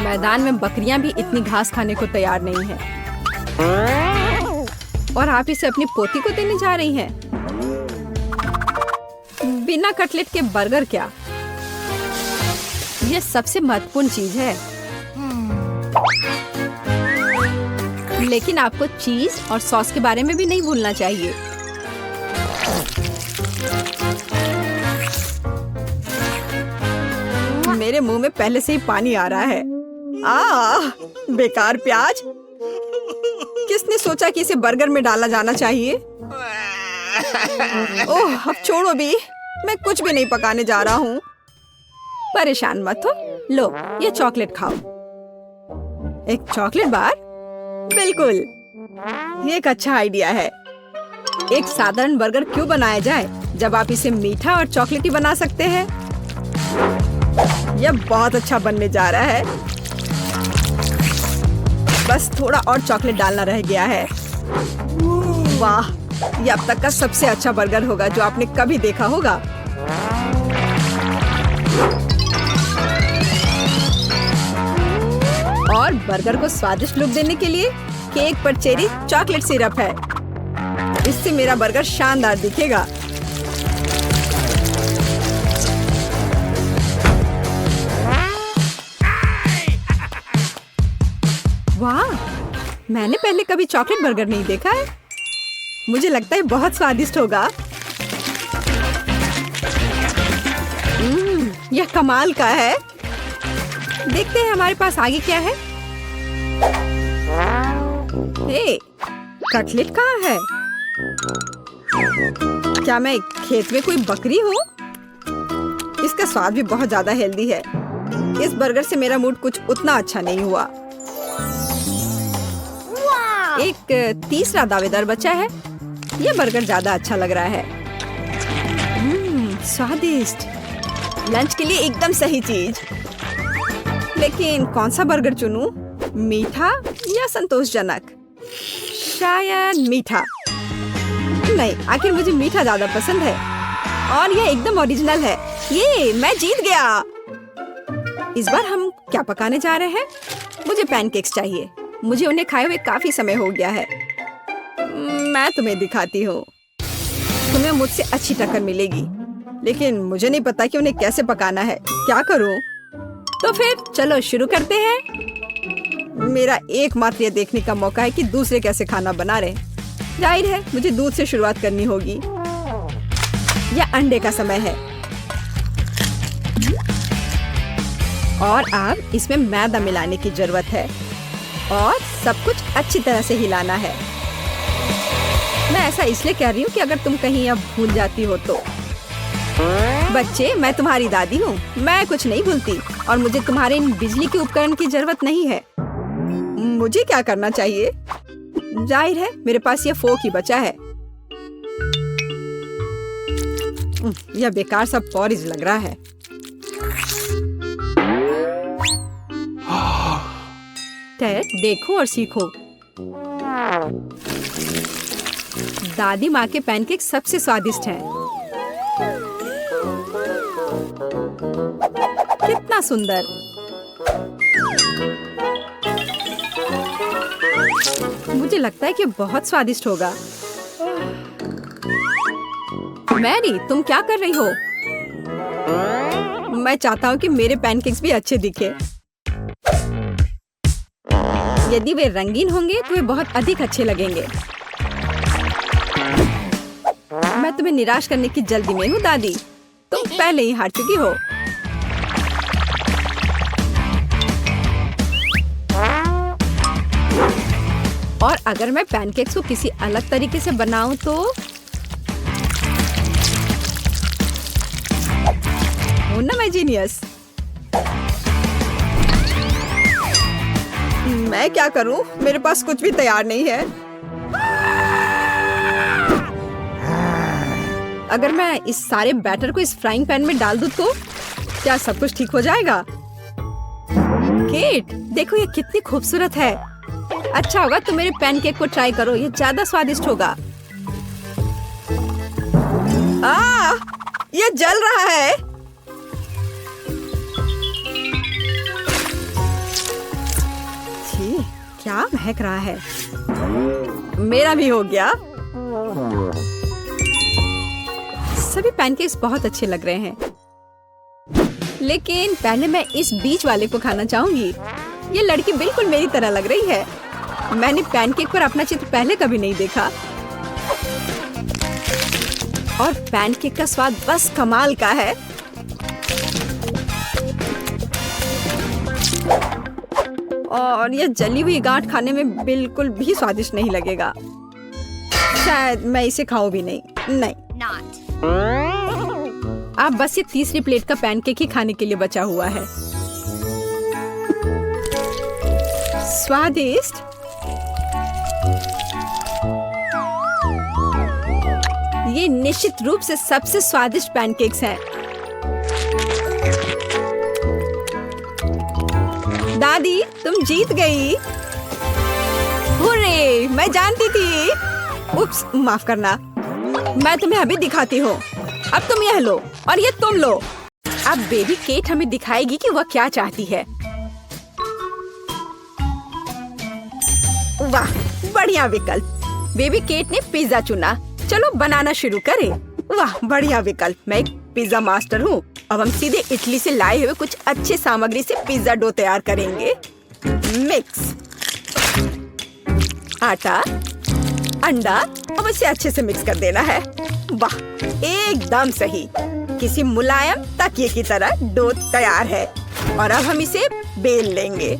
मैदान में बकरियां भी इतनी घास खाने को तैयार नहीं हैं। और आप इसे अपनी पोती को देने जा रही हैं। बिना कटलेट के बर्गर क्या? यह सबसे महत्वपूर्ण चीज है। लेकिन आपको चीज और सॉस के बारे में भी नहीं भूलना चाहिए। मेरे मुंह में पहले से ही पानी आ रहा है। बेकार प्याज। किसने सोचा कि इसे बर्गर में डाला जाना चाहिए? ओह, अब छोड़ो भी, मैं कुछ भी नहीं पकाने जा रहा हूँ। परेशान मत हो। लो, ये चॉकलेट खाओ। एक चॉकलेट बार? बिल्कुल, ये एक अच्छा आइडिया है। एक साधारण बर्गर क्यों बनाया जाए जब आप इसे मीठा और चॉकलेटी बना सकते हैं? यह बहुत अच्छा बनने जा रहा है। बस थोड़ा और चॉकलेट डालना रह गया है। वाह, यह अब तक का सबसे अच्छा बर्गर होगा जो आपने कभी देखा होगा। और बर्गर को स्वादिष्ट लुक देने के लिए केक पर चेरी चॉकलेट सिरप है। इससे मेरा बर्गर शानदार दिखेगा। वाह, मैंने पहले कभी चॉकलेट बर्गर नहीं देखा है। मुझे लगता है बहुत स्वादिष्ट होगा। यह कमाल का है। देखते हैं हमारे पास आगे क्या है। हे, कटलेट कहाँ है? क्या मैं खेत में कोई बकरी हूँ? इसका स्वाद भी बहुत ज्यादा हेल्दी है। इस बर्गर से मेरा मूड कुछ उतना अच्छा नहीं हुआ। एक तीसरा दावेदार बचा है। ये बर्गर ज्यादा अच्छा लग रहा है। स्वादिष्ट। लंच के लिए एकदम सही चीज। लेकिन कौन सा बर्गर चुनूं? मीठा या संतोषजनक? शायद मीठा। नहीं, आखिर मुझे मीठा ज्यादा पसंद है और ये एकदम ओरिजिनल है। ये मैं जीत गया। इस बार हम क्या पकाने जा रहे हैं? मुझे पैनकेक्स चाहिए। मुझे उन्हें खाए हुए काफी समय हो गया है। मैं तुम्हें दिखाती हूँ। तुम्हें मुझसे अच्छी टक्कर मिलेगी, लेकिन मुझे नहीं पता कि उन्हें कैसे पकाना है। क्या करूँ? तो फिर चलो शुरू करते हैं। मेरा एकमात्र ये देखने का मौका है कि दूसरे कैसे खाना बना रहे। जाहिर है मुझे दूध से शुरुआत करनी होगी। यह अंडे का समय है और अब इसमें मैदा मिलाने की जरूरत है और सब कुछ अच्छी तरह से हिलाना है। मैं ऐसा इसलिए कह रही हूँ कि अगर तुम कहीं अब भूल जाती हो तो। बच्चे, मैं तुम्हारी दादी हूँ। मैं कुछ नहीं भूलती और मुझे तुम्हारे इन बिजली के उपकरण की जरूरत नहीं है। मुझे क्या करना चाहिए? जाहिर है मेरे पास ये फोक ही बचा है। यह बेकार सा पॉरिज लग रहा है। टेड, देखो और सीखो। दादी माँ के पैनकेक सबसे स्वादिष्ट हैं। कितना सुंदर। मुझे लगता है कि बहुत स्वादिष्ट होगा। मैरी, तुम क्या कर रही हो? मैं चाहता हूँ कि मेरे पैनकेक्स भी अच्छे दिखे। यदि वे रंगीन होंगे तो वे बहुत अधिक अच्छे लगेंगे। मैं तुम्हें निराश करने की जल्दी में हूँ दादी। तुम पहले ही हार चुकी हो। और अगर मैं पैनकेक्स को किसी अलग तरीके से बनाऊं तो हूं ना मैं जीनियस। मैं क्या करूं? मेरे पास कुछ भी तैयार नहीं है। अगर मैं इस सारे बैटर को इस फ्राइंग पैन में डाल दूं तो क्या सब कुछ ठीक हो जाएगा? केट, देखो ये कितनी खूबसूरत है। अच्छा होगा तुम मेरे पैनकेक को ट्राई करो, ये ज्यादा स्वादिष्ट होगा। ये जल रहा है। छी, क्या महक रहा है। मेरा भी हो गया। सभी पैनकेक्स बहुत अच्छे लग रहे हैं, लेकिन पहले मैं इस बीच वाले को खाना चाहूंगी। ये लड़की बिल्कुल मेरी तरह लग रही है। मैंने पैनकेक पर अपना चित्र पहले कभी नहीं देखा और पैनकेक का स्वाद बस कमाल का है। और यह जली हुई गांठ खाने में बिल्कुल भी स्वादिष्ट नहीं लगेगा। शायद मैं इसे खाऊं भी नहीं। अब बस ये तीसरी प्लेट का पैनकेक ही खाने के लिए बचा हुआ है। स्वादिष्ट। ये निश्चित रूप से सबसे स्वादिष्ट पैनकेक्स हैं। दादी, तुम जीत गई। हुर्रे, मैं जानती थी। उप्स, माफ करना। मैं तुम्हें अभी दिखाती हूँ। अब तुम यह लो और ये तुम लो। अब बेबी केट हमें दिखाएगी कि वह क्या चाहती है। वाह, बढ़िया विकल्प। बेबी केट ने पिज्जा चुना। चलो बनाना शुरू करें। वाह, बढ़िया विकल्प। मैं एक पिज्जा मास्टर हूँ। अब हम सीधे इटली से लाए हुए कुछ अच्छे सामग्री से पिज्जा डो तैयार करेंगे। मिक्स आटा, अंडा, अब इसे अच्छे से मिक्स कर देना है। वाह, एकदम सही। किसी मुलायम तकिए की तरह डो तैयार है और अब हम इसे बेल लेंगे।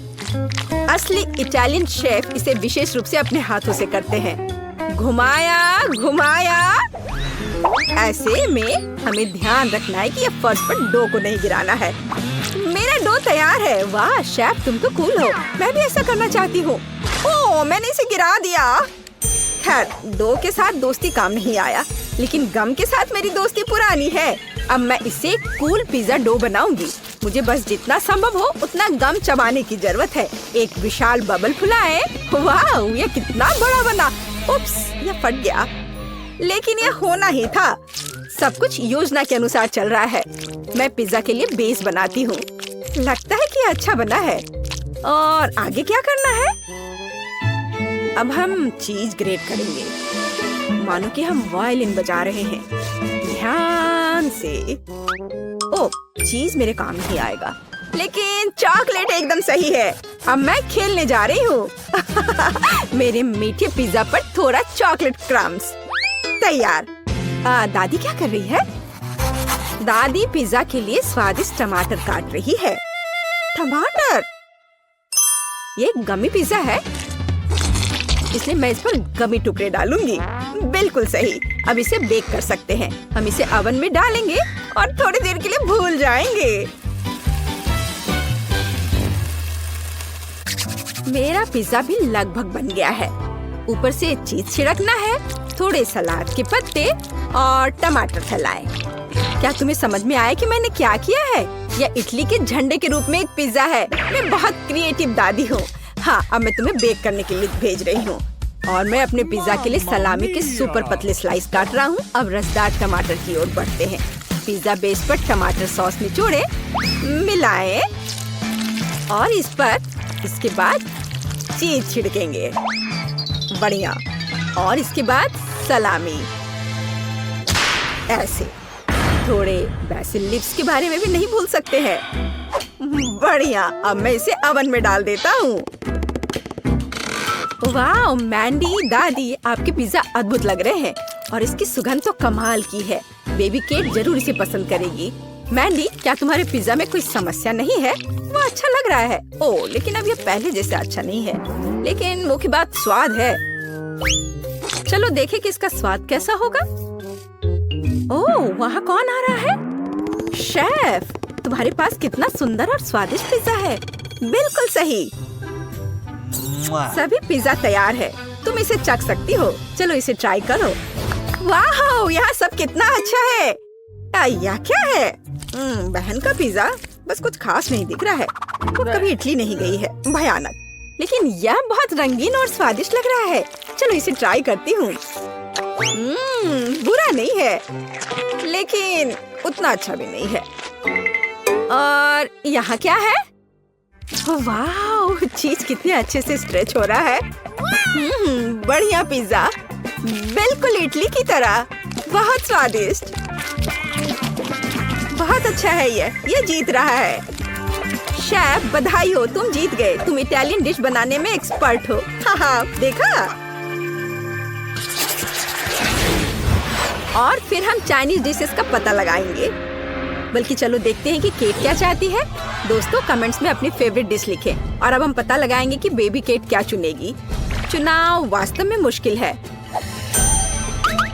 असली इटालियन शेफ इसे विशेष रूप से अपने हाथों से करते हैं। घुमाया घुमाया। ऐसे में हमें ध्यान रखना है कि ये फर्श पर डो को नहीं गिराना है। मेरा डो तैयार है। वाह शेफ, तुम तो कूल हो। मैं भी ऐसा करना चाहती हूँ। ओह, मैंने इसे गिरा दिया। खैर, डो के साथ दोस्ती काम नहीं आया, लेकिन गम के साथ मेरी दोस्ती पुरानी है। अब मैं इससे कूल पिज्जा डो बनाऊंगी। मुझे बस जितना संभव हो उतना गम चबाने की जरूरत है। एक विशाल बबल फुलाए। वाह, ये कितना बड़ा बना। उप्स, ये फट गया, लेकिन ये होना ही था। सब कुछ योजना के अनुसार चल रहा है। मैं पिज्जा के लिए बेस बनाती हूँ। लगता है कि अच्छा बना है। और आगे क्या करना है? अब हम चीज ग्रेट करेंगे, मानो कि हम वायलिन बजा रहे हैं। ध्यान से। ओ, चीज मेरे काम नहीं आएगा, लेकिन चॉकलेट एकदम सही है। अब मैं खेलने जा रही हूँ। मेरे मीठे पिज्जा पर थोड़ा चॉकलेट क्रम्स। तैयार। दादी क्या कर रही है? दादी पिज्जा के लिए स्वादिष्ट टमाटर काट रही है। टमाटर? ये गमी पिज्जा है, इसलिए मैं इस पर गमी टुकड़े डालूंगी। बिल्कुल सही। अब इसे बेक कर सकते हैं। हम इसे ओवन में डालेंगे और थोड़ी देर के लिए भूल जाएंगे। मेरा पिज्जा भी लगभग बन गया है। ऊपर से चीज छिड़कना है, थोड़े सलाद के पत्ते और टमाटर फैलाएं। क्या तुम्हें समझ में आया कि मैंने क्या किया है? यह इटली के झंडे के रूप में एक पिज्जा है। मैं बहुत क्रिएटिव दादी हूँ। हाँ, अब मैं तुम्हें बेक करने के लिए भेज रही हूँ। और मैं अपने पिज्जा के लिए सलामी के सुपर पतले स्लाइस काट रहा हूँ। अब रसदार टमाटर की ओर बढ़ते हैं। पिज्जा बेस पर टमाटर सॉस निचोड़े, मिलाएं और इस पर इसके बाद चीज छिड़केंगे। बढ़िया। और इसके बाद सलामी। ऐसे थोड़े बेसिल लीव्स के बारे में भी नहीं भूल सकते हैं। बढ़िया। अब मैं इसे ओवन में डाल देता हूँ। वाह मैंडी, दादी, आपके पिज्जा अद्भुत लग रहे हैं और इसकी सुगंध तो कमाल की है। बेबी केट जरूर इसे पसंद करेगी। मैंडी, क्या तुम्हारे पिज्जा में कोई समस्या नहीं है? वो अच्छा लग रहा है। ओह, लेकिन अब ये पहले जैसे अच्छा नहीं है। लेकिन मुख्य बात स्वाद है। चलो देखें कि इसका स्वाद कैसा होगा। ओह, वहाँ कौन आ रहा है? शेफ, तुम्हारे पास कितना सुंदर और स्वादिष्ट पिज्जा है। बिल्कुल सही। सभी पिज्जा तैयार है, तुम इसे चख सकती हो। चलो इसे ट्राई करो। वाह, यहाँ सब कितना अच्छा है। यह क्या है? बहन का पिज्जा बस कुछ खास नहीं दिख रहा है। वो कभी इटली नहीं गई है। भयानक। लेकिन यह बहुत रंगीन और स्वादिष्ट लग रहा है। चलो इसे ट्राई करती हूँ। बुरा नहीं है, लेकिन उतना अच्छा भी नहीं है। और यहाँ क्या है? वाह, चीज कितने अच्छे से स्ट्रेच हो रहा है। बढ़िया पिज्जा, बिल्कुल इटली की तरह। बहुत स्वादिष्ट। बहुत अच्छा है। ये जीत रहा है। शेफ, बधाई हो, तुम जीत गए। तुम इटालियन डिश बनाने में एक्सपर्ट हो। हाँ, देखा। और फिर हम चाइनीज डिशेस का पता लगाएंगे। बल्कि चलो देखते हैं कि केट क्या चाहती है। दोस्तों, कमेंट्स में अपनी फेवरेट डिश लिखें। और अब हम पता लगाएंगे कि बेबी केट क्या चुनेगी। चुनाव वास्तव में मुश्किल है।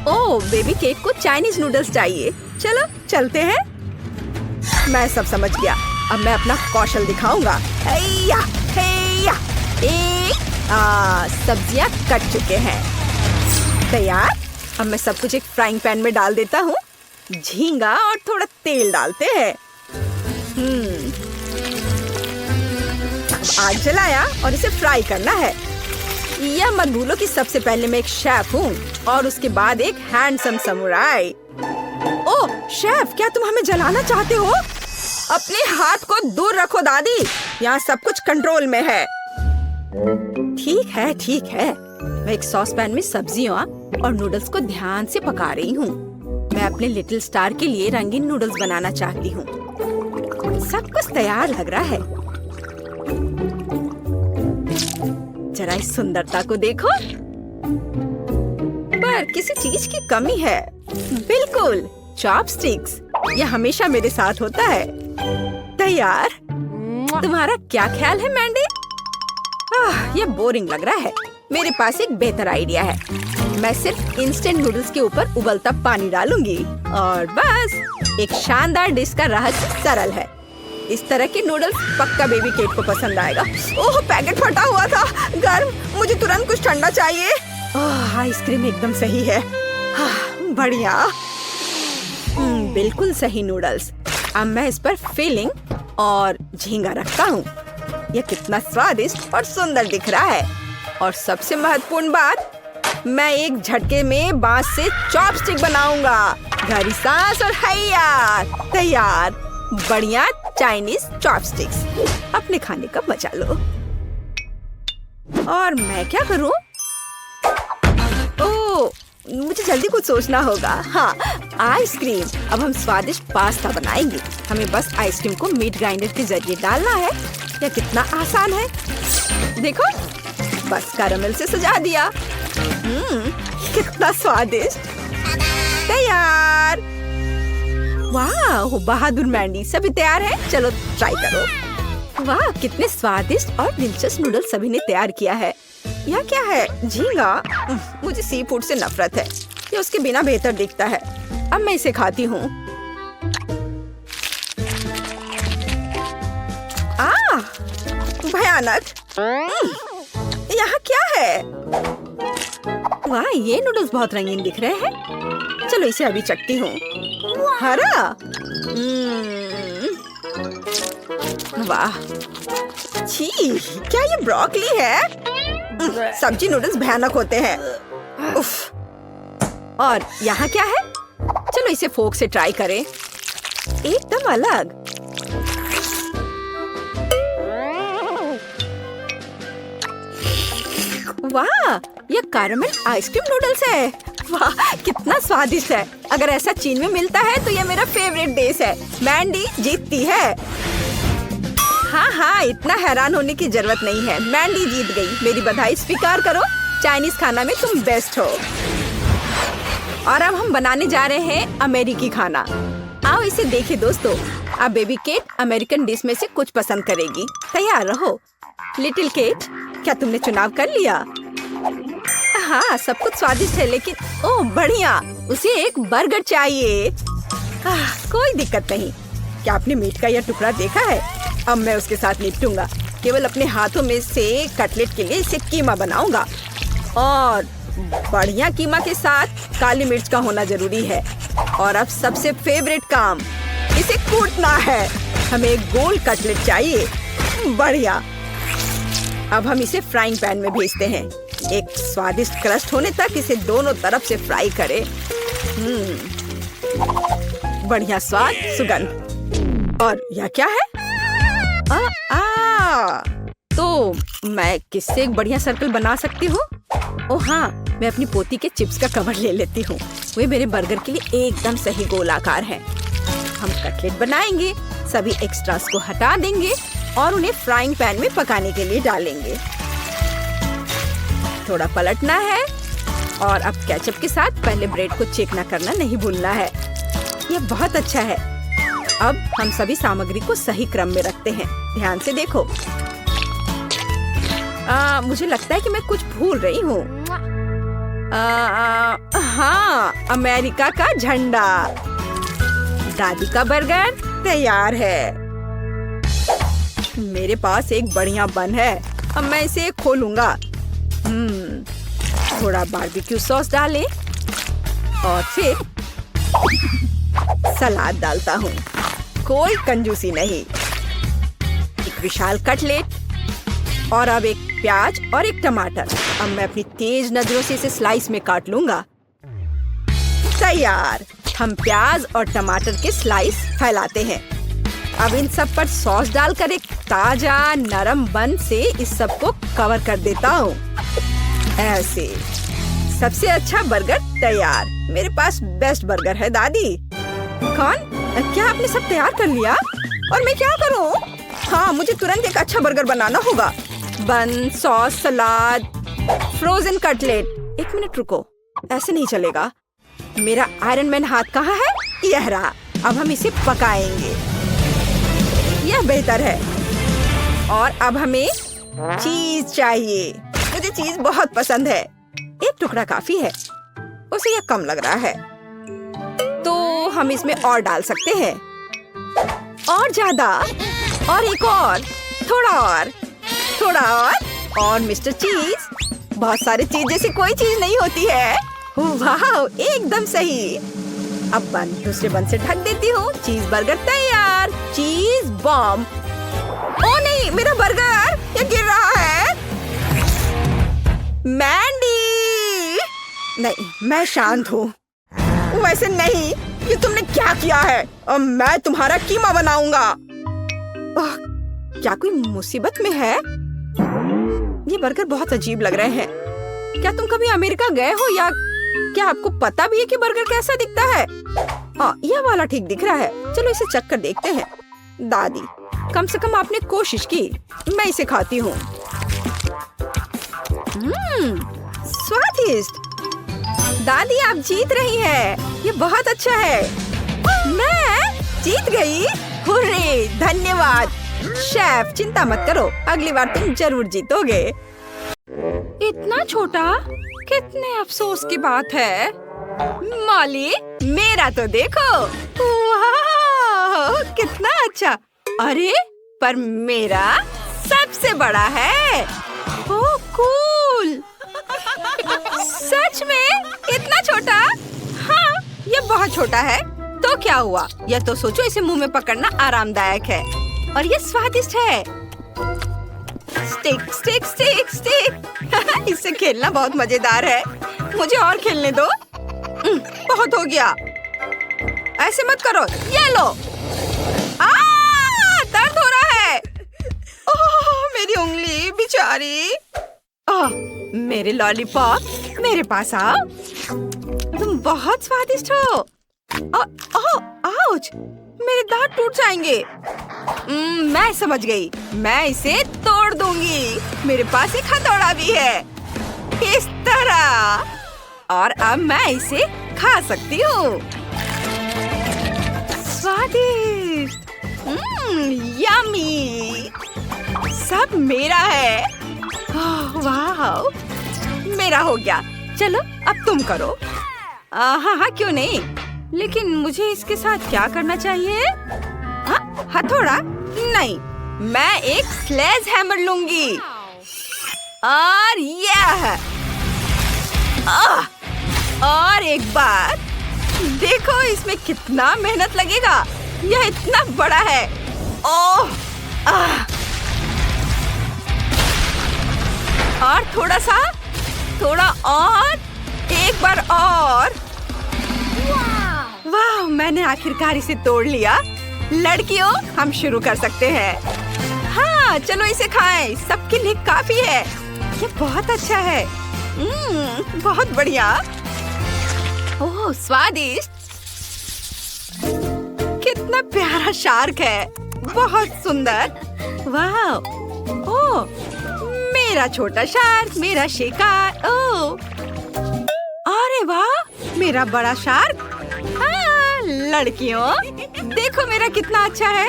ओह, बेबी केट को चाइनीज नूडल्स चाहिए। चलो चलते हैं। मैं सब समझ गया। अब मैं अपना कौशल दिखाऊंगा। हैया, हैया। सब्जियां कट चुके हैं। तैयार। अब मैं सब कुछ एक फ्राइंग पैन में डाल देता हूँ। झींगा और थोड़ा तेल डालते हैं। आग जलाया और इसे फ्राई करना है। यह मत भूलो कि सबसे पहले मैं एक शेफ हूँ और उसके बाद एक हैंडसम समुराई। ओह शेफ, क्या तुम हमें जलाना चाहते हो? अपने हाथ को दूर रखो दादी, यहाँ सब कुछ कंट्रोल में है। ठीक है, ठीक है। मैं एक सॉस पैन में सब्जियाँ और नूडल्स को ध्यान से पका रही हूँ। मैं अपने लिटिल स्टार के लिए रंगीन नूडल्स बनाना चाहती हूँ। सब कुछ तैयार लग रहा है। जरा इस सुंदरता को देखो। पर किसी चीज की कमी है। बिल्कुल, चॉपस्टिक्स। यह हमेशा मेरे साथ होता है। तैयार। तुम्हारा क्या ख्याल है मैंडी? यह बोरिंग लग रहा है। मेरे पास एक बेहतर आइडिया है। मैं सिर्फ इंस्टेंट नूडल्स के ऊपर उबलता पानी डालूंगी और बस। एक शानदार डिश का रहस्य सरल है। इस तरह के नूडल्स पक्का बेबी केट को पसंद आएगा। ओह, पैकेट फटा हुआ था। गर्म। मुझे तुरंत कुछ ठंडा चाहिए। आइसक्रीम एकदम सही है। बढ़िया। बिल्कुल सही नूडल्स। अब मैं इस पर फिलिंग और झींगा रखता हूँ। यह कितना स्वादिष्ट और सुंदर दिख रहा है। और सबसे महत्वपूर्ण बात, मैं एक झटके में बांस से चॉपस्टिक बनाऊंगा। गहरी सांस और हैया, तैयार। बढ़िया चाइनीज चॉपस्टिक्स। अपने खाने का मजा लो। और मैं क्या करूं? ओह, मुझे जल्दी कुछ सोचना होगा। हाँ, आइसक्रीम। अब हम स्वादिष्ट पास्ता बनाएंगे। हमें बस आइसक्रीम को मीट ग्राइंडर के जरिए डालना है। यह कितना आसान है। देखो, बस कैरमल से सजा दिया। कितना स्वादिष्ट। तैयार। वाह, बहादुर मैंडी। सभी तैयार है? चलो ट्राई करो। वाह, कितने स्वादिष्ट और दिलचस्प नूडल्स सभी ने तैयार किया है। यह क्या है? झींगा। मुझे सी फूड से नफरत है। ये उसके बिना बेहतर दिखता है। अब मैं इसे खाती हूँ। भयानक। यहाँ क्या है? वाह, ये नूडल्स बहुत रंगीन दिख रहे हैं। चलो इसे अभी चखती हूँ। हरा। वाह, छी, क्या ये ब्रोकली है? सब्जी नूडल्स भयानक होते हैं। उफ। और यहाँ क्या है? चलो इसे फोक से ट्राई करें। एकदम अलग। वाह, ये कैरमल आइसक्रीम नूडल्स है। वाह, कितना स्वादिष्ट है। अगर ऐसा चीन में मिलता है तो ये मेरा फेवरेट डिश है। मैंडी जीतती है। हाँ, इतना हैरान होने की जरूरत नहीं है। मैंडी जीत गई। मेरी बधाई स्वीकार करो। चाइनीज खाना में तुम बेस्ट हो। और अब हम बनाने जा रहे हैं अमेरिकी खाना। आओ इसे देखें दोस्तों। अब बेबी केट अमेरिकन डिश में से कुछ पसंद करेगी। तैयार रहो। लिटिल केट, क्या तुमने चुनाव कर लिया? हाँ, सब कुछ स्वादिष्ट है, लेकिन ओह बढ़िया, उसे एक बर्गर चाहिए। कोई दिक्कत नहीं। क्या आपने मीट का यह टुकड़ा देखा है? अब मैं उसके साथ निपटूंगा। केवल अपने हाथों में से कटलेट के लिए इसे कीमा बनाऊंगा। और बढ़िया कीमा के साथ काली मिर्च का होना जरूरी है। और अब सबसे फेवरेट काम, इसे कूटना है। हमें एक गोल कटलेट चाहिए। बढ़िया। अब हम इसे फ्राइंग पैन में भेजते हैं। एक स्वादिष्ट क्रस्ट होने तक इसे दोनों तरफ से फ्राई करें। बढ़िया स्वाद, सुगंध। और यह क्या है? तो मैं किससे एक बढ़िया सर्कल बना सकती हूँ? ओह हाँ, मैं अपनी पोती के चिप्स का कवर ले लेती हूँ। वे मेरे बर्गर के लिए एकदम सही गोलाकार है। हम कटलेट बनाएंगे, सभी एक्स्ट्रास को हटा देंगे और उन्हें फ्राइंग पैन में पकाने के लिए डालेंगे। थोड़ा पलटना है और अब केचप के साथ पहले ब्रेड को चेकना करना नहीं भूलना है। यह बहुत अच्छा है। अब हम सभी सामग्री को सही क्रम में रखते हैं। ध्यान से देखो। मुझे लगता है कि मैं कुछ भूल रही हूँ। हाँ, अमेरिका का झंडा। दादी का बर्गर तैयार है। मेरे पास एक बढ़िया बन है। अब मैं इसे खोलूंगा। थोड़ा बारबेक्यू सॉस डालें और फिर सलाद डालता हूँ। कोई कंजूसी नहीं। एक विशाल कटलेट और अब एक प्याज और एक टमाटर। अब मैं अपनी तेज नजरों से इसे स्लाइस में काट लूंगा। तैयार। हम प्याज और टमाटर के स्लाइस फैलाते हैं। अब इन सब पर सॉस डालकर एक ताजा नरम बन से इस सब को कवर कर देता हूँ। ऐसे सबसे अच्छा बर्गर तैयार। मेरे पास बेस्ट बर्गर है दादी। कौन? क्या आपने सब तैयार कर लिया? और मैं क्या करूँ? हाँ, मुझे तुरंत एक अच्छा बर्गर बनाना होगा। बन, सॉस, सलाद, फ्रोजन कटलेट। एक मिनट रुको, ऐसे नहीं चलेगा। मेरा आयरन मैन हाथ कहाँ है? यह रहा। अब हम इसे पकाएंगे। यह बेहतर है। और अब हमें चीज चाहिए। मुझे चीज बहुत पसंद है। एक टुकड़ा काफी है। उसे यह कम लग रहा है, तो हम इसमें और डाल सकते हैं। और ज्यादा, और एक और, थोड़ा और, थोड़ा और मिस्टर चीज। बहुत सारी चीज जैसी कोई चीज नहीं होती है। वाह, एकदम सही। अब दूसरे बन से ढक देती हूँ। चीज बर्गर तैयार। चीज बॉम्ब। ओ नहीं, मेरा बर्गर ये गिर रहा है। मैंडी! नहीं, मैं शांत हूँ। वैसे नहीं, ये तुमने क्या किया है? अब मैं तुम्हारा कीमा बनाऊंगा। क्या कोई मुसीबत में है? ये बर्गर बहुत अजीब लग रहे हैं। क्या तुम कभी अमेरिका गए हो या क्या आपको पता भी है कि बर्गर कैसा दिखता है? यह वाला ठीक दिख रहा है। चलो इसे चख कर देखते हैं। दादी, कम से कम आपने कोशिश की। मैं इसे खाती हूँ। स्वादिष्ट। दादी, आप जीत रही हैं। ये बहुत अच्छा है। मैं जीत गई। हुर्रे, धन्यवाद शेफ। चिंता मत करो, अगली बार तुम जरूर जीतोगे। इतना छोटा, कितने अफसोस की बात है। मॉली, मेरा तो देखो। वाह, कितना अच्छा। अरे, पर मेरा सबसे बड़ा है। ओह, कूल। सच में? इतना छोटा? हाँ, ये बहुत छोटा है। तो क्या हुआ? यह तो सोचो, इसे मुंह में पकड़ना आरामदायक है और ये स्वादिष्ट है। Stick stick stick stick. इससे खेलना बहुत मजेदार है। मुझे और खेलने दो। बहुत हो गया। ऐसे मत करो। ये लो। दर्द हो रहा है। ओह, मेरी उंगली बेचारी। मेरे लॉलीपॉप, मेरे पास आओ। तुम बहुत स्वादिष्ट हो। आउच, मेरे दांत टूट जाएंगे। मैं समझ गई। मैं इसे तोड़ दूंगी। मेरे पास एक हथौड़ा भी है। इस तरह। और अब मैं इसे खा सकती हूँ। स्वादिष्ट। यम्मी। सब मेरा है। वाह, मेरा हो गया। चलो अब तुम करो। हाँ, क्यों नहीं। लेकिन मुझे इसके साथ क्या करना चाहिए? हथौड़ा? नहीं, मैं एक स्लेज हैमर लूंगी। और यह और एक बार देखो, इसमें कितना मेहनत लगेगा। यह इतना बड़ा है। ओह, और थोड़ा और, एक बार और। वाह, मैंने आखिरकार इसे तोड़ लिया। लड़कियों, हम शुरू कर सकते हैं। हाँ, चलो इसे खाएं। सबके लिए काफी है। ये बहुत अच्छा है। बहुत बढ़िया। ओह, स्वादिष्ट। कितना प्यारा शार्क है। बहुत सुंदर। वाह। ओह, मेरा छोटा शार्क, मेरा शिकार। ओह, अरे वाह, मेरा बड़ा शार्क। हाँ, लड़कियों, देखो मेरा कितना अच्छा है।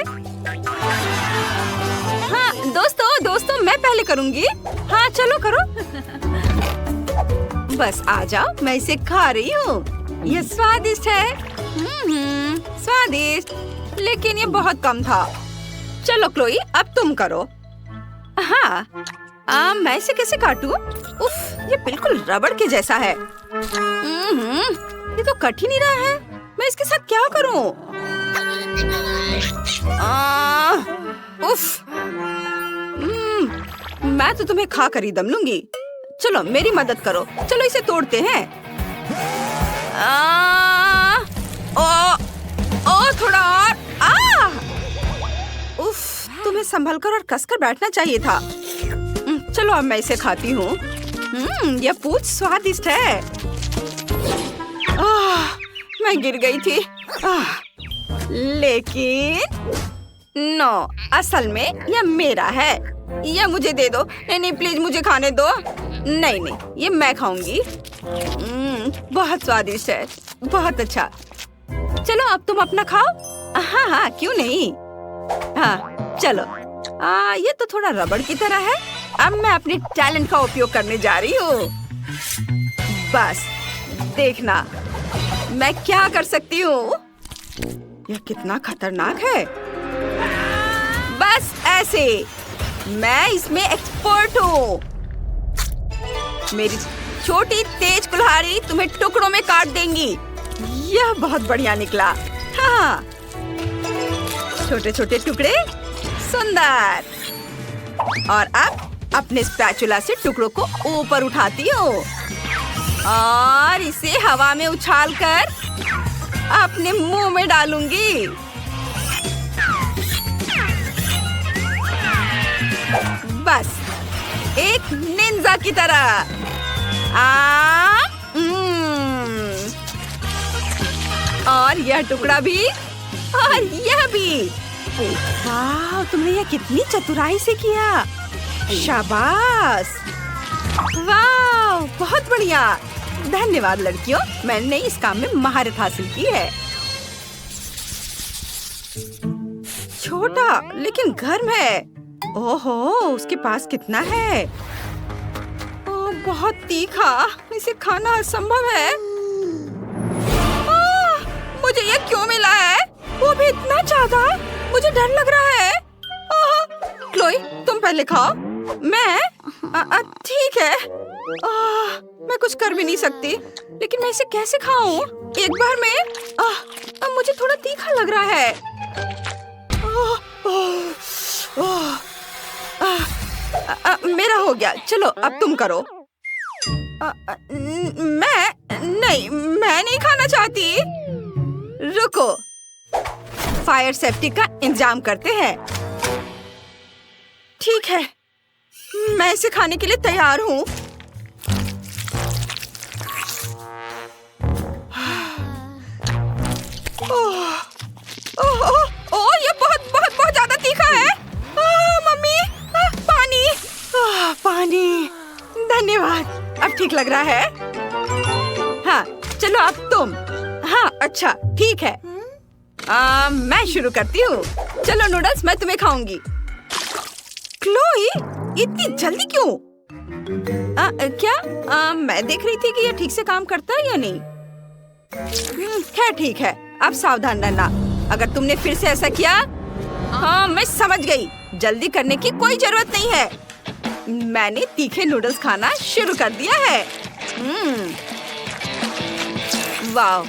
हाँ, दोस्तों, मैं पहले करूंगी। हाँ, चलो करो। बस आ जाओ, मैं इसे खा रही हूँ। ये स्वादिष्ट है। स्वादिष्ट, लेकिन ये बहुत कम था। चलो क्लोई, अब तुम करो। हाँ, मैं इसे कैसे काटूं? उफ, ये बिल्कुल रबड़ के जैसा है। ये तो कट ही नहीं रहा है। मैं इसके साथ क्या करूं? उफ, मैं तो तुम्हें खा कर ही दम लूंगी। चलो मेरी मदद करो। चलो इसे तोड़ते हैं। थोड़ा और। उफ, तुम्हें संभल कर और कसकर बैठना चाहिए था। चलो अब मैं इसे खाती हूँ। यह पूंछ स्वादिष्ट है। मैं गिर गई थी। लेकिन नो, असल में यह मेरा है। यह मुझे दे दो। नहीं, प्लीज मुझे खाने दो। नहीं, ये मैं खाऊंगी। बहुत स्वादिष्ट है। बहुत अच्छा। चलो अब तुम अपना खाओ। हाँ, क्यों नहीं। हाँ, चलो। ये तो थोड़ा रबड़ की तरह है। अब मैं अपने टैलेंट का उपयोग करने जा रही हूँ। बस देखना मैं क्या कर सकती हूँ। यह कितना खतरनाक है। बस ऐसे। मैं इसमें एक्सपर्ट हूँ। मेरी छोटी तेज कुल्हाड़ी तुम्हें टुकड़ों में काट देंगी। यह बहुत बढ़िया निकला। हाँ, छोटे छोटे टुकड़े, सुंदर। और अब अपने स्पैचुला से टुकड़ों को ऊपर उठाती हूँ और इसे हवा में उछालकर अपने मुंह में डालूंगी। बस एक निंजा की तरह। और यह टुकड़ा भी और यह भी। वाह, तुमने यह कितनी चतुराई से किया। शाबाश। वाह, बहुत बढ़िया। धन्यवाद लड़कियों, मैंने इस काम में महारत हासिल की है। छोटा लेकिन गर्म है। ओहो, उसके पास कितना है। ओह, बहुत तीखा, इसे खाना असंभव है। मुझे ये क्यों मिला है? वो भी इतना ज्यादा, मुझे डर लग रहा है। क्लोई, तुम पहले खाओ। मैं ठीक है। मैं कुछ कर भी नहीं सकती, लेकिन मैं इसे कैसे खाऊं? एक बार में मुझे थोड़ा तीखा लग रहा है। मेरा हो गया। चलो अब तुम करो। मैं नहीं खाना चाहती। रुको, फायर सेफ्टी का इंतजाम करते हैं। ठीक है, मैं इसे खाने के लिए तैयार हूँ। ओह, ये बहुत ज्यादा तीखा है। मम्मी, पानी। पानी, धन्यवाद। अब ठीक लग रहा है। हाँ, चलो अब तुम। हाँ, अच्छा, ठीक है। मैं शुरू करती हूँ। चलो नूडल्स, मैं तुम्हें खाऊंगी। क्लोई, इतनी जल्दी क्यों? क्या मैं देख रही थी कि यह ठीक से काम करता है या नहीं। खैर ठीक है, अब सावधान रहना। अगर तुमने फिर से ऐसा किया। हाँ, मैं समझ गई। जल्दी करने की कोई जरूरत नहीं है। मैंने तीखे नूडल्स खाना शुरू कर दिया है। वाह,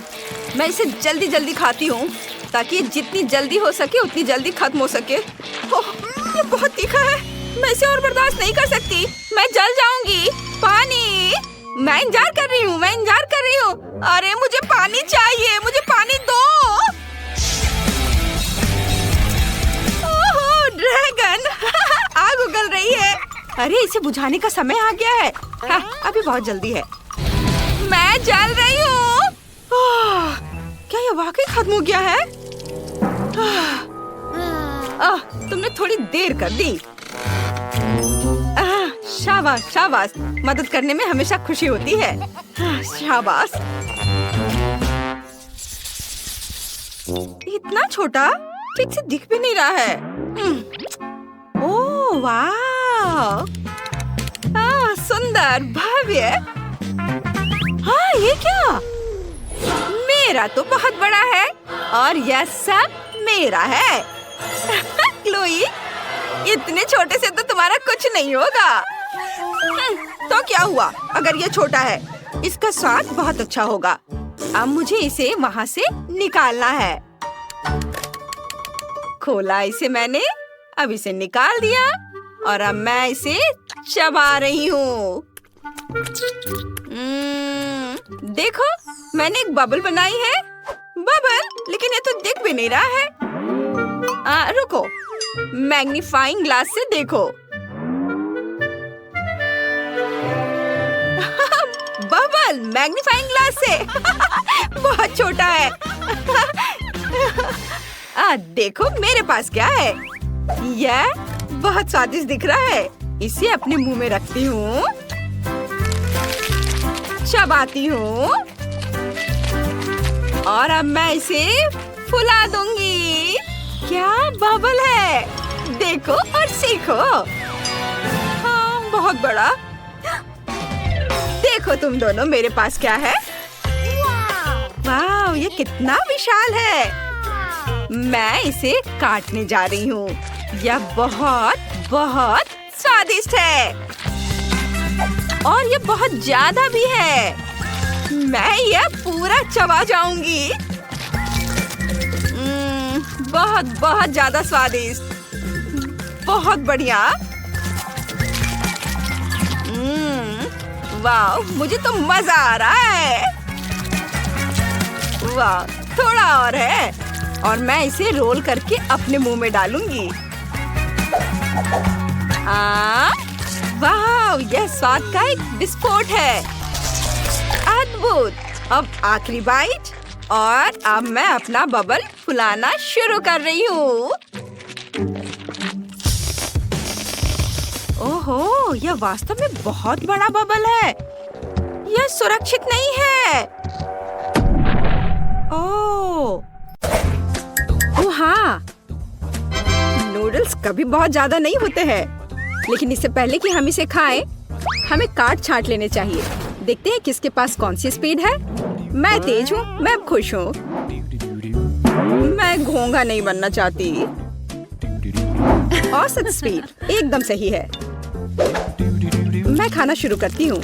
मैं इसे जल्दी जल्दी खाती हूँ ताकि जितनी जल्दी हो सके उतनी जल्दी खत्म हो सके। ओह, ये बहुत तीखा है। मैं इसे और बर्दाश्त नहीं कर सकती। मैं जल जाऊंगी। पानी। मैं इंतजार कर रही हूँ। अरे मुझे पानी चाहिए, मुझे पानी दो। ओह, ड्रैगन। आग उगल रही है। अरे इसे बुझाने का समय आ गया है। हाँ, अभी बहुत जल्दी है। मैं जल रही हूँ। क्या ये वाकई खत्म हो गया है? तुमने थोड़ी देर कर दी। शाबाश शाबाश, मदद करने में हमेशा खुशी होती है। शाबाश। इतना छोटा, ठीक से दिख भी नहीं रहा है। ओह वाह, सुंदर, भव्य। हाँ, ये क्या? मेरा तो बहुत बड़ा है और यह सब मेरा है। क्लोई, इतने छोटे से तो तुम्हारा कुछ नहीं होगा। तो क्या हुआ अगर ये छोटा है? इसका स्वाद बहुत अच्छा होगा। अब मुझे इसे वहाँ से निकालना है। खोला इसे मैंने, अब इसे निकाल दिया और अब मैं इसे चबा रही हूँ। देखो, मैंने एक बबल बनाई है। बबल, लेकिन ये तो दिख भी नहीं रहा है। रुको, मैग्नीफाइंग ग्लास से देखो। बबल मैग्नीफाइंग ग्लास से। बहुत छोटा है। देखो मेरे पास क्या है। यह बहुत स्वादिष्ट दिख रहा है। इसे अपने मुंह में रखती हूँ, चबाती हूँ और अब मैं इसे फुला दूंगी। क्या बबल है? देखो और सीखो। हाँ, बहुत बड़ा। देखो तुम दोनों, मेरे पास क्या है। वाह, ये कितना विशाल है। मैं इसे काटने जा रही हूँ। यह बहुत बहुत स्वादिष्ट है। और ये बहुत ज्यादा भी है। मैं ये पूरा चबा जाऊंगी। बहुत बहुत ज्यादा स्वादिष्ट, बहुत बढ़िया। वाह, मुझे तो मजा आ रहा है। वाह, थोड़ा और है और मैं इसे रोल करके अपने मुंह में डालूंगी। वाह, यह स्वाद का एक विस्फोट है। अद्भुत। अब आखिरी बाइट और अब मैं अपना बबल फुलाना शुरू कर रही हूँ। ओहो, यह वास्तव में बहुत बड़ा बबल है। यह सुरक्षित नहीं है। ओह हाँ, नूडल्स कभी बहुत ज्यादा नहीं होते हैं, लेकिन इससे पहले कि हम इसे खाएं, हमें काट छांट लेने चाहिए। देखते हैं किसके पास कौन सी स्पीड है। मैं तेज हूँ, मैं अब खुश हूँ। मैं घोंघा नहीं बनना चाहती। औसत स्पीड एकदम सही है। मैं खाना शुरू करती हूँ।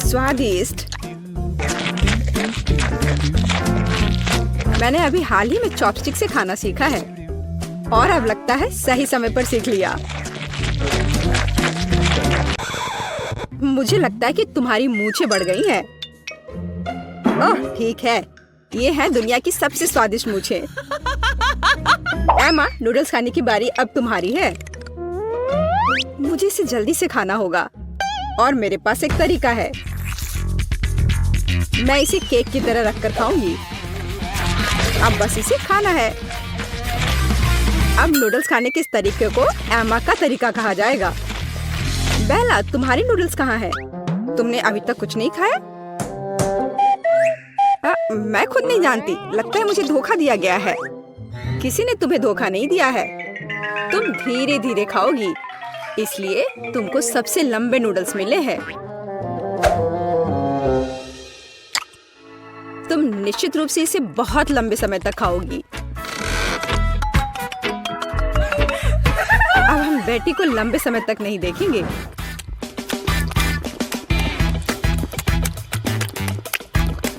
स्वादिष्ट। मैंने अभी हाल ही में चॉपस्टिक से खाना सीखा है और अब लगता है सही समय पर सीख लिया। मुझे लगता है कि तुम्हारी मूंछें बढ़ गई हैं। ओह ठीक है, ये है दुनिया की सबसे स्वादिष्ट मूंछें। एमा, नूडल्स खाने की बारी अब तुम्हारी है। मुझे इसे जल्दी से खाना होगा और मेरे पास एक तरीका है। मैं इसे केक की तरह रखकर खाऊंगी। अब बस इसे खाना है। अब नूडल्स खाने के इस तरीके को एमा का तरीका कहा जाएगा। बेला, तुम्हारी नूडल्स कहाँ है? तुमने अभी तक कुछ नहीं खाया? मैं खुद नहीं जानती। लगता है मुझे धोखा दिया गया है। किसी ने तुम्हें धोखा नहीं दिया है। तुम धीरे धीरे खाओगी, इसलिए तुमको सबसे लंबे नूडल्स मिले हैं। तुम निश्चित रूप से इसे बहुत लंबे समय तक खाओगी। अब हम बेटी को लंबे समय तक नहीं देखेंगे।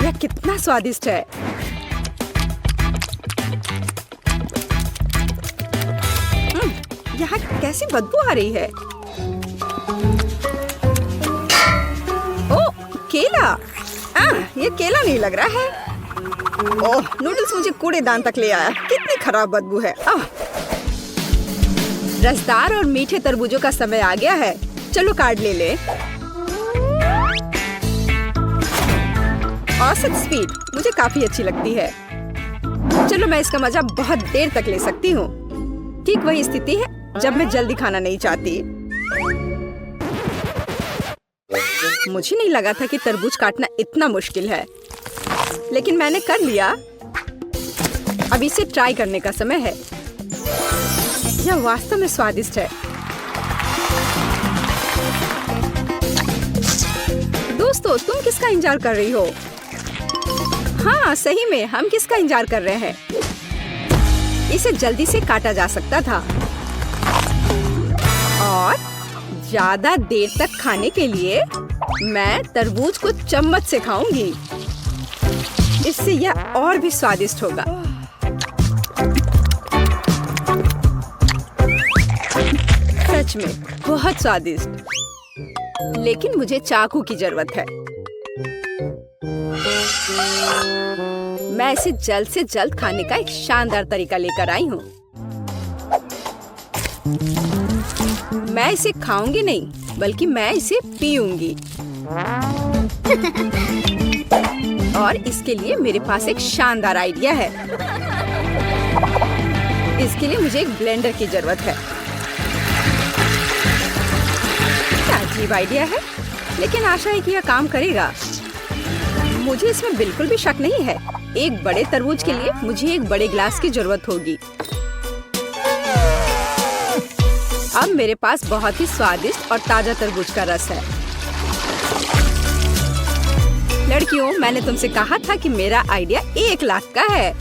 यह कितना स्वादिष्ट है। यहाँ कैसी बदबू आ रही है। ओह, केला। ये केला नहीं लग रहा है। ओह, नूडल्स मुझे कूड़ेदान तक ले आया। कितनी खराब बदबू है। रसदार और मीठे तरबूजों का समय आ गया है। चलो कार्ड ले ले। औसत स्पीड मुझे काफी अच्छी लगती है। चलो, मैं इसका मजा बहुत देर तक ले सकती हूँ। ठीक वही स्थिति है जब मैं जल्दी खाना नहीं चाहती। मुझे नहीं लगा था कि तरबूज काटना इतना मुश्किल है, लेकिन मैंने कर लिया। अब इसे ट्राई करने का समय है। यह वास्तव में स्वादिष्ट है। दोस्तों, तुम किसका इंतजार कर रही हो? हाँ, सही में हम किसका इंतजार कर रहे हैं? इसे जल्दी से काटा जा सकता था और ज्यादा देर तक खाने के लिए मैं तरबूज को चम्मच से खाऊंगी। इससे यह और भी स्वादिष्ट होगा। सच में बहुत स्वादिष्ट। लेकिन मुझे चाकू की जरूरत है। मैं इसे जल्द से जल्द खाने का एक शानदार तरीका लेकर आई हूँ। मैं इसे खाऊंगी नहीं, बल्कि मैं इसे पीऊंगी। और इसके लिए मेरे पास एक शानदार आइडिया है। इसके लिए मुझे एक ब्लेंडर की जरूरत है। क्या अजीब आइडिया है, लेकिन आशा है कि यह काम करेगा। मुझे इसमें बिल्कुल भी शक नहीं है। एक बड़े तरबूज के लिए मुझे एक बड़े गिलास की जरूरत होगी। अब मेरे पास बहुत ही स्वादिष्ट और ताजा तरबूज का रस है। लड़कियों, मैंने तुमसे कहा था कि मेरा आइडिया 1 लाख का है।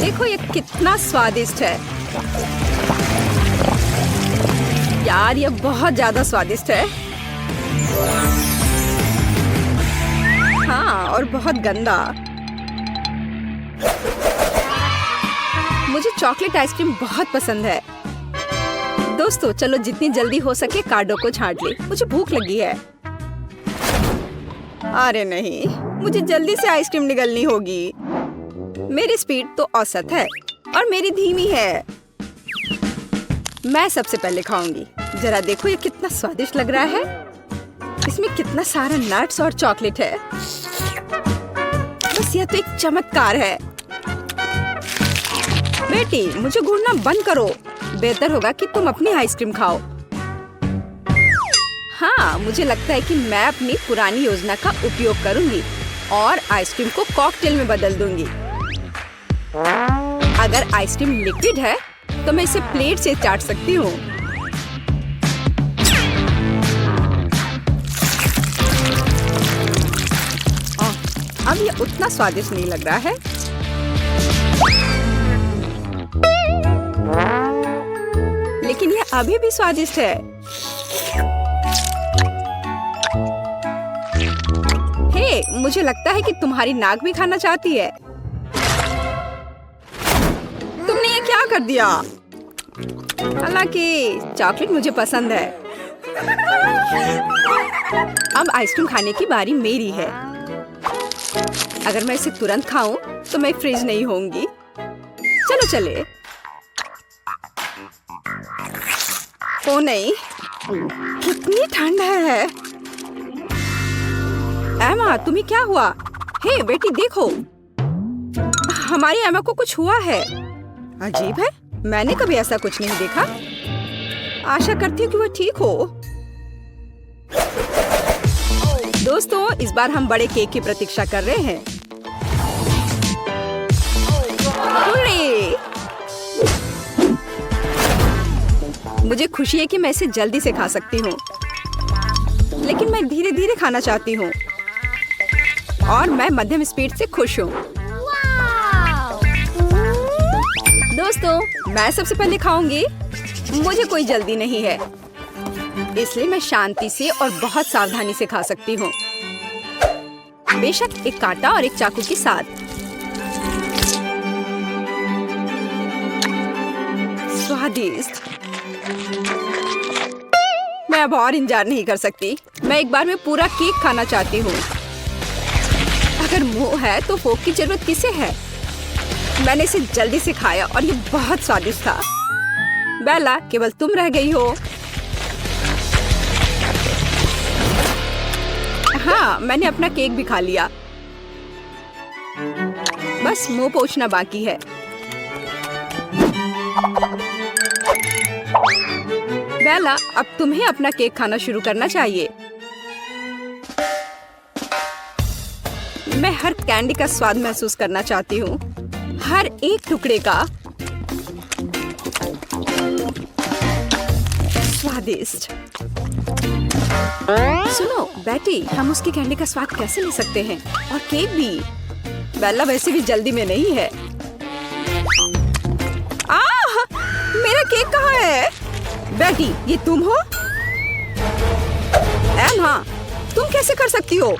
देखो ये कितना स्वादिष्ट है। यार ये बहुत ज्यादा स्वादिष्ट है। हाँ, और बहुत गंदा। मुझे चॉकलेट आइसक्रीम बहुत पसंद है। दोस्तों चलो जितनी जल्दी हो सके कार्डो को छांट ले, मुझे भूख लगी है। अरे नहीं, मुझे जल्दी से आइसक्रीम निगलनी होगी। मेरी स्पीड तो औसत है और मेरी धीमी है। मैं सबसे पहले खाऊंगी। जरा देखो ये कितना स्वादिष्ट लग रहा है। इसमें कितना सारा नट्स और चॉकलेट है। बस यह तो एक चमत्कार है। बेटी मुझे घूरना बंद करो। बेहतर होगा कि तुम अपनी आइसक्रीम खाओ। हाँ, मुझे लगता है कि मैं अपनी पुरानी योजना का उपयोग करूंगी और आइसक्रीम को कॉकटेल में बदल दूंगी। अगर आइसक्रीम लिक्विड है तो मैं इसे प्लेट से चाट सकती हूँ। अब ये उतना स्वादिष्ट नहीं लग रहा है। लेकिन ये अभी भी स्वादिष्ट है। हे, मुझे लगता है कि तुम्हारी नाक भी खाना चाहती है। तुमने ये क्या कर दिया? हालांकि चॉकलेट मुझे पसंद है। अब आइसक्रीम खाने की बारी मेरी है। अगर मैं इसे तुरंत खाऊं तो मैं फ्रीज नहीं होंगी। चलो चले। ओ नहीं, कितनी ठंड है। एमा तुम्हें क्या हुआ? हे बेटी देखो, हमारी एमा को कुछ हुआ है। अजीब है, मैंने कभी ऐसा कुछ नहीं देखा। आशा करती हूँ कि वह ठीक हो। दोस्तों इस बार हम बड़े केक की प्रतीक्षा कर रहे हैं। मुझे खुशी है कि मैं इसे जल्दी से खा सकती हूँ, लेकिन मैं धीरे धीरे खाना चाहती हूँ और मैं मध्यम स्पीड से खुश हूँ। दोस्तों मैं सबसे पहले खाऊंगी। मुझे कोई जल्दी नहीं है, इसलिए मैं शांति से और बहुत सावधानी से खा सकती हूँ। बेशक एक कांटा और एक चाकू के साथ। स्वादिष्ट। मैं अब और इंतजार नहीं कर सकती। मैं एक बार में पूरा केक खाना चाहती हूँ। अगर मुंह है तो फोक की जरूरत किसे है? मैंने इसे जल्दी से खाया और ये बहुत स्वादिष्ट था। बेला केवल तुम रह गई हो। हाँ, मैंने अपना केक भी खा लिया। बस मुंह पोंछना बाकी है। बेला, अब तुम्हें अपना केक खाना शुरू करना चाहिए। मैं हर कैंडी का स्वाद महसूस करना चाहती हूँ, हर एक टुकड़े का। स्वादिष्ट। सुनो बेटी, हम उसकी कैंडी का स्वाद कैसे ले सकते हैं? और केक भी। बेला वैसे भी जल्दी में नहीं है। मेरा केक कहाँ है? बेटी ये तुम हो? एमा, तुम कैसे कर सकती हो?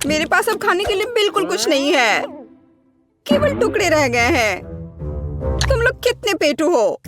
मेरे पास अब खाने के लिए बिल्कुल कुछ नहीं है। केवल टुकड़े रह गए हैं। तुम लोग कितने पेटू हो?